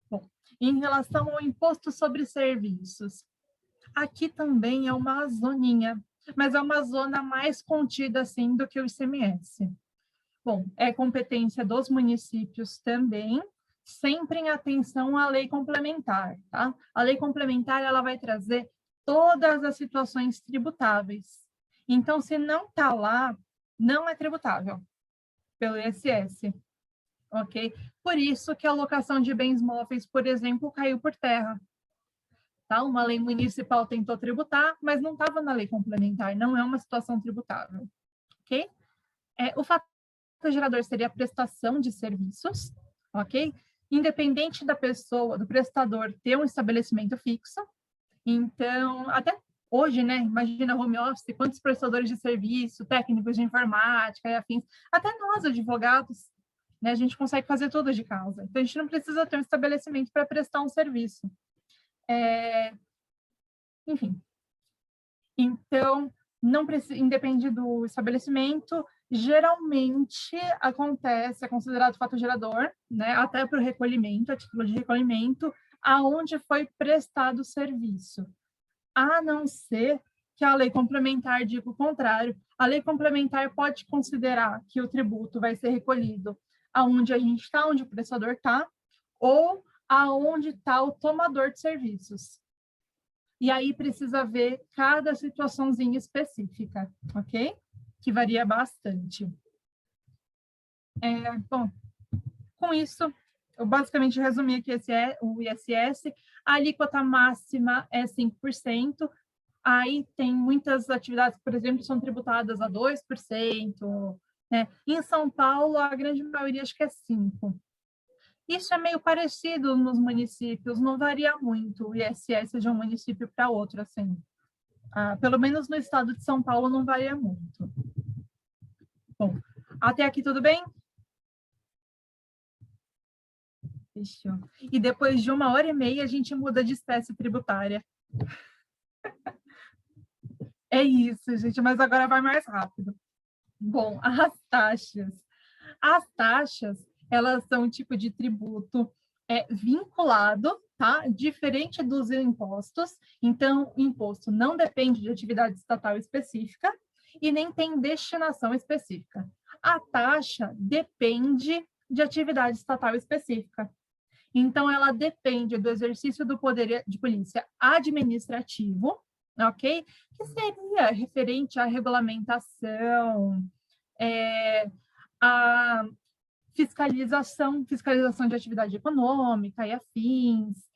Bom, em relação ao imposto sobre serviços, aqui também é uma zoninha, mas é uma zona mais contida assim do que o ICMS. Bom, é competência dos municípios também, sempre em atenção à lei complementar, tá? A lei complementar, ela vai trazer todas as situações tributáveis. Então, se não está lá, não é tributável pelo ISS, ok? Por isso que a alocação de bens móveis, por exemplo, caiu por terra. Tá? Uma lei municipal tentou tributar, mas não estava na lei complementar, não é uma situação tributável, ok? O fato gerador seria a prestação de serviços, ok? Independente da pessoa, do prestador ter um estabelecimento fixo. Então, até hoje, né? Imagina home office, quantos prestadores de serviço, técnicos de informática e afins, até nós, advogados, né? A gente consegue fazer tudo de casa. Então, a gente não precisa ter um estabelecimento para prestar um serviço. Enfim. Então, não precisa, independe do estabelecimento, geralmente acontece, é considerado fato gerador, né, até para o recolhimento, a título de recolhimento, aonde foi prestado o serviço. A não ser que a lei complementar diga o contrário. A lei complementar pode considerar que o tributo vai ser recolhido aonde a gente está, onde o prestador está, ou aonde está o tomador de serviços. E aí precisa ver cada situaçãozinha específica, ok? Que varia bastante. Bom, com isso, eu basicamente resumi aqui o ISS. A alíquota máxima é 5%. Aí tem muitas atividades, por exemplo, são tributadas a 2%. Né? Em São Paulo, a grande maioria acho que é 5%. Isso é meio parecido nos municípios, não varia muito o ISS de um município para outro, assim. Pelo menos no estado de São Paulo não varia muito. Bom, até aqui tudo bem? Fechou. E depois de 1h30 a gente muda de espécie tributária. É isso, gente, mas agora vai mais rápido. Bom, as taxas. As taxas, elas são um tipo de tributo vinculado, tá? Diferente dos impostos. Então, o imposto não depende de atividade estatal específica e nem tem destinação específica. A taxa depende de atividade estatal específica. Então, ela depende do exercício do poder de polícia administrativo, ok? Que seria referente à regulamentação, a fiscalização de atividade econômica e afins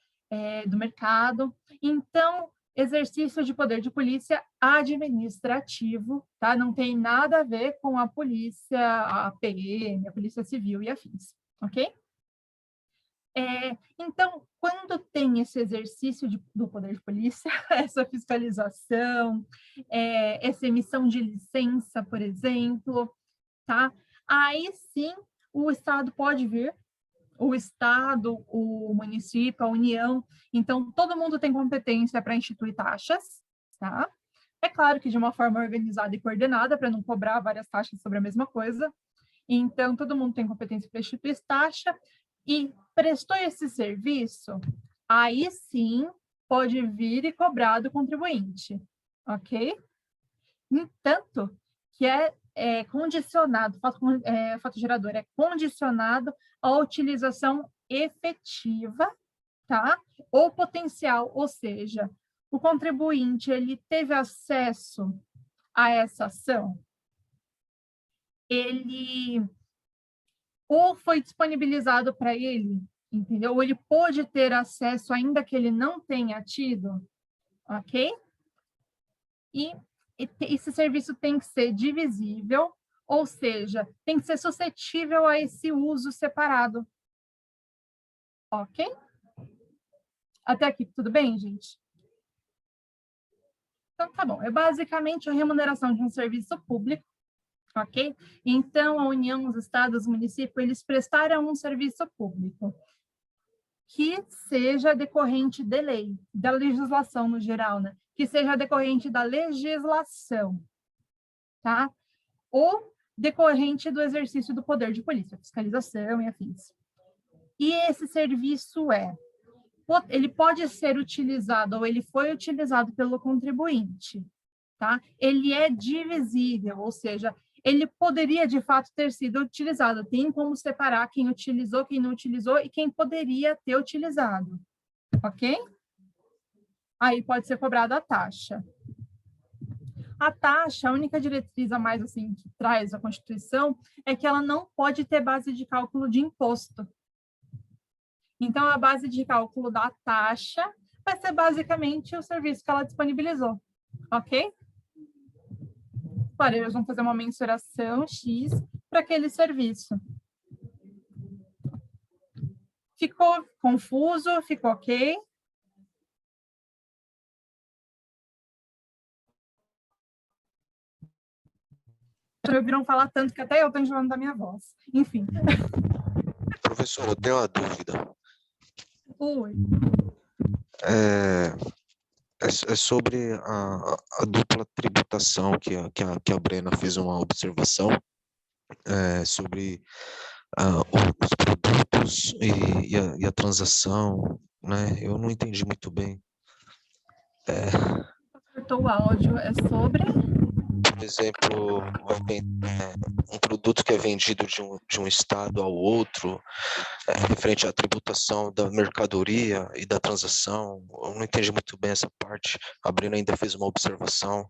do mercado. Então, exercício de poder de polícia administrativo, tá? Não tem nada a ver com a polícia, a PM, a polícia civil e afins, ok? Então, quando tem esse exercício do poder de polícia, essa fiscalização, essa emissão de licença, por exemplo, tá? Aí sim, o Estado pode vir, o Estado, o município, a União, então todo mundo tem competência para instituir taxas, tá? É claro que de uma forma organizada e coordenada, para não cobrar várias taxas sobre a mesma coisa. Então, todo mundo tem competência para instituir taxa e prestou esse serviço, aí sim pode vir e cobrar do contribuinte, ok? Entanto, que condicionado, fato gerador é condicionado à utilização efetiva, tá? Ou potencial, ou seja, o contribuinte ele teve acesso a essa ação, ele ou foi disponibilizado para ele, entendeu? Ou ele pode ter acesso ainda que ele não tenha tido, ok? E esse serviço tem que ser divisível, ou seja, tem que ser suscetível a esse uso separado. Ok? Até aqui, tudo bem, gente? Então, tá bom. É basicamente a remuneração de um serviço público, ok? Então, a União, os estados, os municípios, eles prestaram um serviço público que seja decorrente de lei, da legislação no geral, né? Que seja decorrente da legislação, tá? Ou decorrente do exercício do poder de polícia, fiscalização e afins. E esse serviço ele pode ser utilizado, ou ele foi utilizado pelo contribuinte, tá? Ele é divisível, ou seja, ele poderia, de fato, ter sido utilizado. Tem como separar quem utilizou, quem não utilizou e quem poderia ter utilizado, ok? Aí pode ser cobrada a taxa. A taxa, a única diretriz a mais assim que traz a Constituição é que ela não pode ter base de cálculo de imposto. Então, a base de cálculo da taxa vai ser basicamente o serviço que ela disponibilizou, ok? Claro, eles vão fazer uma mensuração X para aquele serviço. Ficou confuso? Ficou ok? Já ouviram falar tanto que até eu estou enjoando da minha voz. Enfim. Professor, eu tenho uma dúvida. Oi. É sobre a dupla tributação que a Brena fez uma observação sobre os produtos e a transação, né? Eu não entendi muito bem. Cortou o áudio. É sobre... Por exemplo, um produto que é vendido de um estado ao outro, referente à tributação da mercadoria e da transação. Eu não entendi muito bem essa parte. A Brena ainda fez uma observação.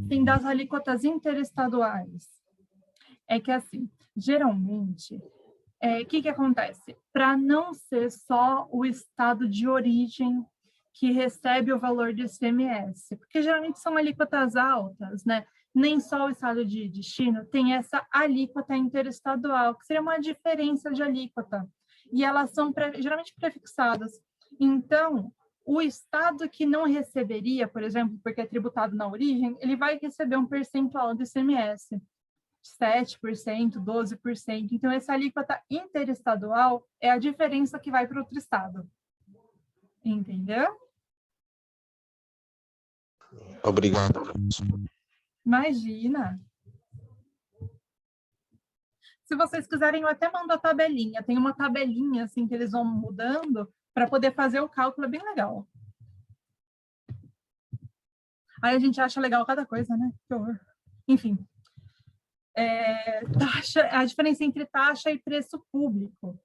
Sim, das alíquotas interestaduais. É que, assim, geralmente, o que acontece? Para não ser só o estado de origem que recebe o valor do ICMS, porque geralmente são alíquotas altas, né? Nem só o estado de destino tem essa alíquota interestadual, que seria uma diferença de alíquota, e elas são geralmente prefixadas. Então, o estado que não receberia, por exemplo, porque é tributado na origem, ele vai receber um percentual do ICMS, 7%, 12%. Então, essa alíquota interestadual é a diferença que vai para outro estado. Entendeu? Obrigado. Imagina. Se vocês quiserem, eu até mando a tabelinha. Tem uma tabelinha assim que eles vão mudando para poder fazer o cálculo, é bem legal. Aí a gente acha legal cada coisa, né? Que horror. Enfim. A diferença entre taxa e preço público.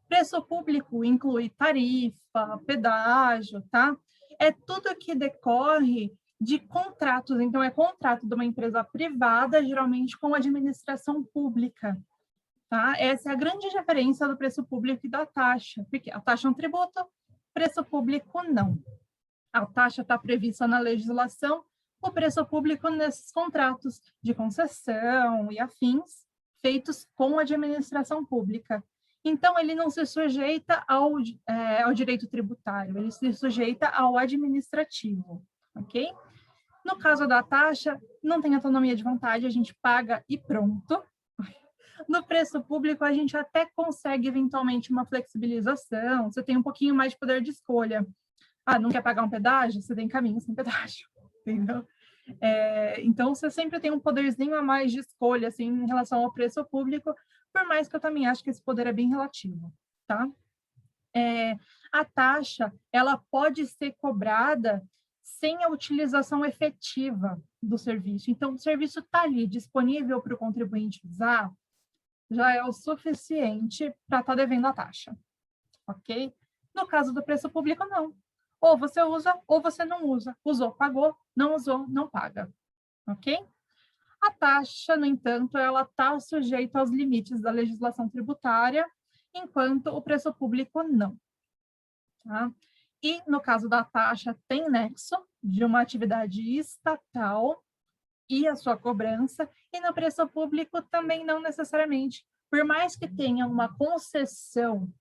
Preço público inclui tarifa, pedágio, tá? É tudo que decorre de contratos. Então, é contrato de uma empresa privada, geralmente com administração pública, tá? Essa é a grande diferença do preço público e da taxa, porque a taxa é um tributo, preço público não. A taxa está prevista na legislação, o preço público nesses contratos de concessão e afins feitos com a administração pública. Então, ele não se sujeita ao direito tributário, ele se sujeita ao administrativo, ok? No caso da taxa, não tem autonomia de vontade, a gente paga e pronto. No preço público, a gente até consegue, eventualmente, uma flexibilização, você tem um pouquinho mais de poder de escolha. Ah, não quer pagar um pedágio? Você tem caminho sem pedágio, entendeu? Então, você sempre tem um poderzinho a mais de escolha, assim, em relação ao preço público, por mais que eu também acho que esse poder é bem relativo, tá? A taxa, ela pode ser cobrada sem a utilização efetiva do serviço. Então, o serviço está ali, disponível para o contribuinte usar, já é o suficiente para estar devendo a taxa, ok? No caso do preço público, não. Ou você usa, ou você não usa. Usou, pagou. Não usou, não paga. Ok? A taxa, no entanto, ela está sujeita aos limites da legislação tributária, enquanto o preço público não. Tá? E, no caso da taxa, tem nexo de uma atividade estatal e a sua cobrança, e no preço público também não necessariamente. Por mais que tenha uma concessão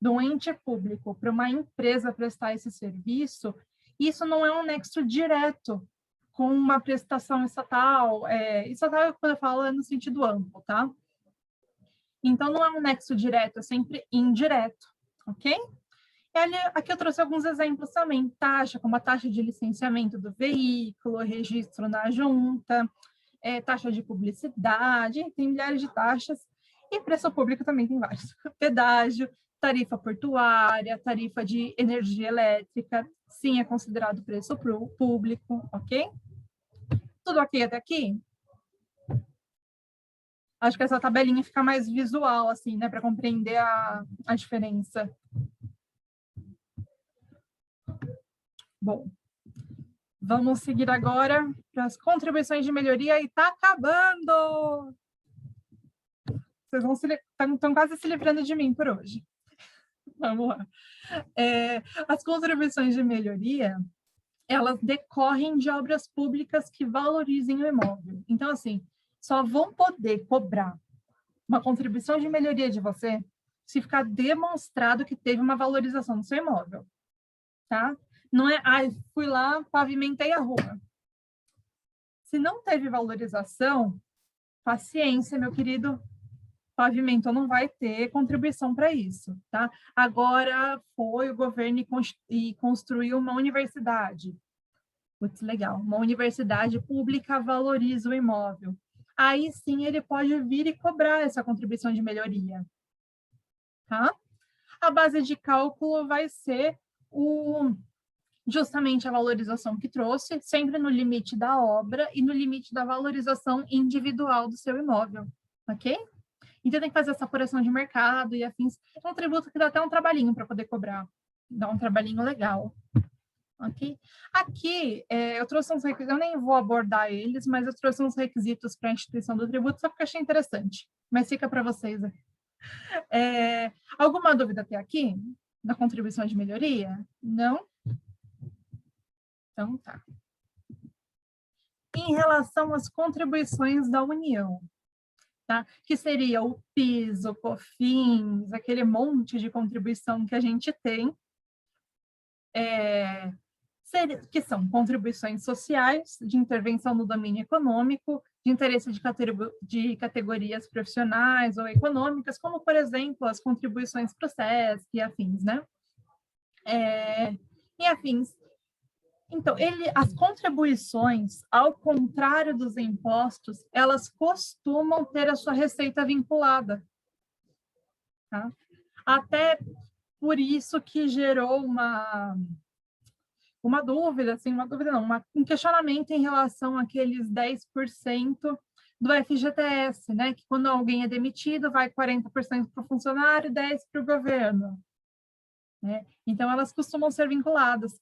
de um ente público para uma empresa prestar esse serviço, isso não é um nexo direto com uma prestação estatal. Estatal, quando eu falo, é no sentido amplo, tá? Então, não é um nexo direto, é sempre indireto, ok? Aqui eu trouxe alguns exemplos também. Taxa, como a taxa de licenciamento do veículo, registro na junta, taxa de publicidade, tem milhares de taxas. E preço público também tem vários. Pedágio, tarifa portuária, tarifa de energia elétrica, sim, é considerado preço público, ok? Tudo ok até aqui? Acho que essa tabelinha fica mais visual, assim, né, para compreender a diferença. Bom, Vamos seguir agora para as contribuições de melhoria e está acabando! Vocês estão quase se livrando de mim por hoje. Vamos lá. As contribuições de melhoria, elas decorrem de obras públicas que valorizem o imóvel. Então, assim, só vão poder cobrar uma contribuição de melhoria de você se ficar demonstrado que teve uma valorização do seu imóvel, tá? Não é, fui lá, pavimentei a rua. Se não teve valorização, paciência, meu querido, pavimento não vai ter contribuição para isso, tá? Agora foi o governo e construiu uma universidade. Putz, legal. Uma universidade pública valoriza o imóvel. Aí sim ele pode vir e cobrar essa contribuição de melhoria, tá? A base de cálculo vai ser justamente a valorização que trouxe, sempre no limite da obra e no limite da valorização individual do seu imóvel, ok? Então tem que fazer essa apuração de mercado e afins. É um tributo que dá até um trabalhinho para poder cobrar. Dá um trabalhinho legal. Ok? Aqui, eu trouxe uns requisitos, eu nem vou abordar eles, mas eu trouxe uns requisitos para a instituição do tributo, só porque eu achei interessante. Mas fica para vocês aqui. Alguma dúvida até aqui? Na contribuição de melhoria? Não? Então tá. Em relação às contribuições da União, tá? Que seria o PIS, o COFINS, aquele monte de contribuição que a gente tem, que são contribuições sociais, de intervenção no domínio econômico, de interesse de categorias profissionais ou econômicas, como, por exemplo, as contribuições para o SESC e afins, né? E afins. Então, as contribuições, ao contrário dos impostos, elas costumam ter a sua receita vinculada. Tá? Até por isso que gerou uma dúvida, assim, um questionamento em relação àqueles 10% do FGTS, né? Que quando alguém é demitido, vai 40% para o funcionário e 10% para o governo. Né? Então, elas costumam ser vinculadas.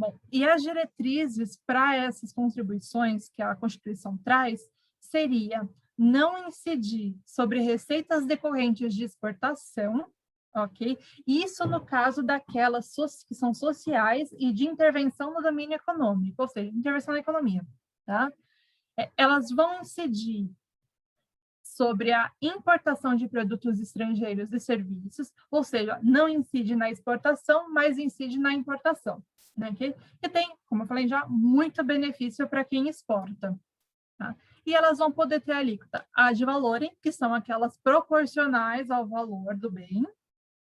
Bom, e as diretrizes para essas contribuições que a Constituição traz seria não incidir sobre receitas decorrentes de exportação, ok? Isso no caso daquelas que são sociais e de intervenção no domínio econômico, ou seja, intervenção na economia, tá? Elas vão incidir sobre a importação de produtos estrangeiros e serviços, ou seja, não incide na exportação, mas incide na importação. Né, que tem, como eu falei já, muito benefício para quem exporta. Tá? E elas vão poder ter alíquota ad valorem, que são aquelas proporcionais ao valor do bem.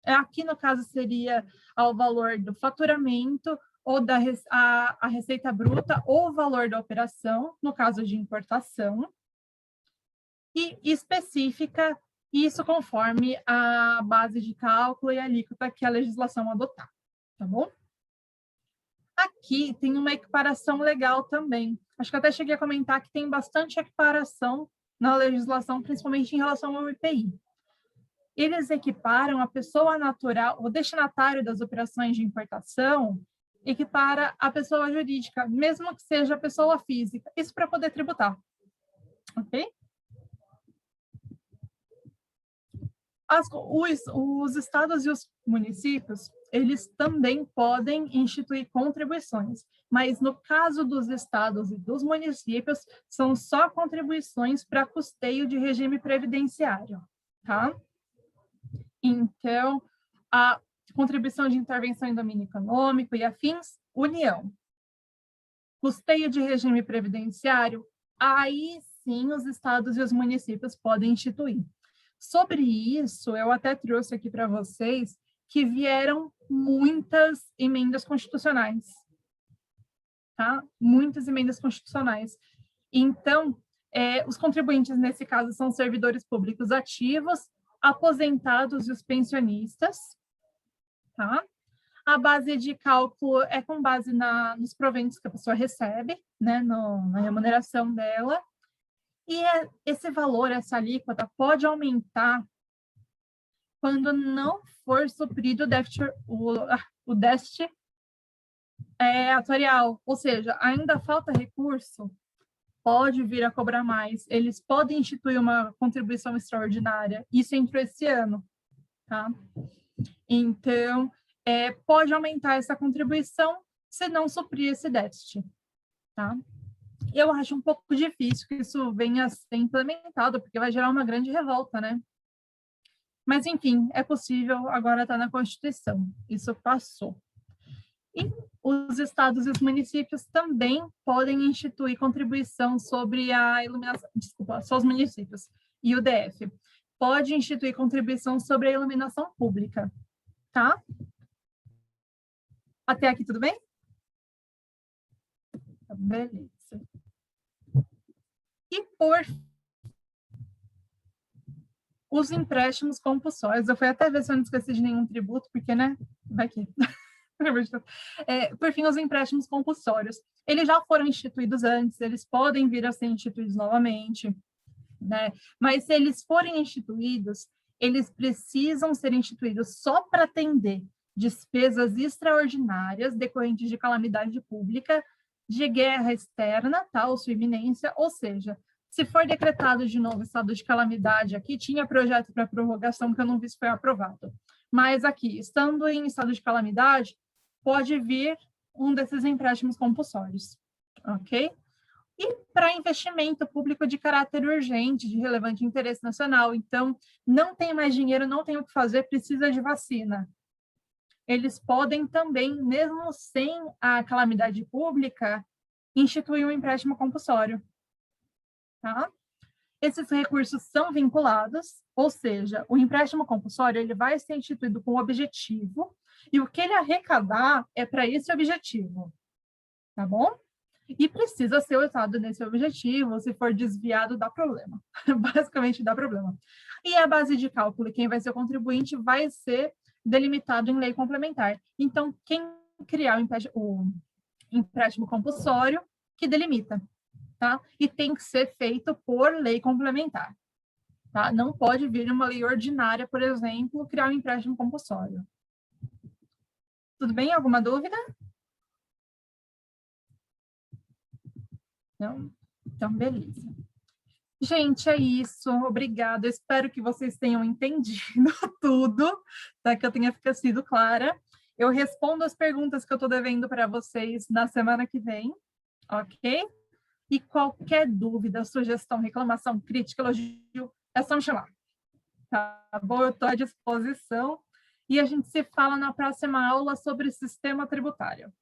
Aqui, no caso, seria ao valor do faturamento, ou a receita bruta, ou o valor da operação, no caso de importação. E específica, isso conforme a base de cálculo e a alíquota que a legislação adotar. Tá bom? Aqui tem uma equiparação legal também. Acho que até cheguei a comentar que tem bastante equiparação na legislação, principalmente em relação ao IPI. Eles equiparam a pessoa natural, o destinatário das operações de importação, equipara a pessoa jurídica, mesmo que seja a pessoa física. Isso para poder tributar. Ok? Os estados e os municípios, eles também podem instituir contribuições, mas no caso dos estados e dos municípios, são só contribuições para custeio de regime previdenciário, tá? Então, a contribuição de intervenção em domínio econômico e afins, União. Custeio de regime previdenciário, aí sim os estados e os municípios podem instituir. Sobre isso, eu até trouxe aqui para vocês que vieram muitas emendas constitucionais, tá? Muitas emendas constitucionais. Então, os contribuintes, nesse caso, são servidores públicos ativos, aposentados e os pensionistas, tá? A base de cálculo é com base nos proventos que a pessoa recebe, né, na remuneração dela. E esse valor, essa alíquota, pode aumentar quando não for suprido o déficit atuarial, ou seja, ainda falta recurso, pode vir a cobrar mais, eles podem instituir uma contribuição extraordinária, isso entrou esse ano, tá? Então, pode aumentar essa contribuição se não suprir esse déficit, tá? Eu acho um pouco difícil que isso venha a ser implementado, porque vai gerar uma grande revolta, né? Mas, enfim, é possível, agora está na Constituição, isso passou. E os estados e os municípios também podem instituir contribuição sobre a iluminação, desculpa, só os municípios, e o DF pode instituir contribuição sobre a iluminação pública, tá? Até aqui tudo bem? Beleza. E por os empréstimos compulsórios, eu fui até ver se eu não esqueci de nenhum tributo, porque, né, vai que... por fim, os empréstimos compulsórios. Eles já foram instituídos antes, eles podem vir a ser instituídos novamente, né? Mas se eles forem instituídos, eles precisam ser instituídos só para atender despesas extraordinárias decorrentes de calamidade pública, de guerra externa, tá? Ou sua iminência, ou seja, se for decretado de novo estado de calamidade aqui, tinha projeto para prorrogação que eu não vi se foi aprovado. Mas aqui, estando em estado de calamidade, pode vir um desses empréstimos compulsórios, ok? E para investimento público de caráter urgente, de relevante interesse nacional. Então, não tem mais dinheiro, não tem o que fazer, precisa de vacina. Eles podem também, mesmo sem a calamidade pública, instituir um empréstimo compulsório, tá? Esses recursos são vinculados, ou seja, o empréstimo compulsório ele vai ser instituído com objetivo, e o que ele arrecadar é para esse objetivo, tá bom? E precisa ser usado nesse objetivo, se for desviado, dá problema. Basicamente, dá problema. E a base de cálculo, quem vai ser o contribuinte, vai ser delimitado em lei complementar. Então, quem criar o empréstimo compulsório, que delimita, tá? E tem que ser feito por lei complementar, tá? Não pode vir uma lei ordinária, por exemplo, criar um empréstimo compulsório. Tudo bem? Alguma dúvida? Não? Então, beleza. Gente, é isso. Obrigada. Eu espero que vocês tenham entendido tudo, tá? Que eu tenha sido clara. Eu respondo as perguntas que eu estou devendo para vocês na semana que vem, ok? E qualquer dúvida, sugestão, reclamação, crítica, elogio, é só me chamar. Tá bom? Eu estou à disposição. E a gente se fala na próxima aula sobre sistema tributário.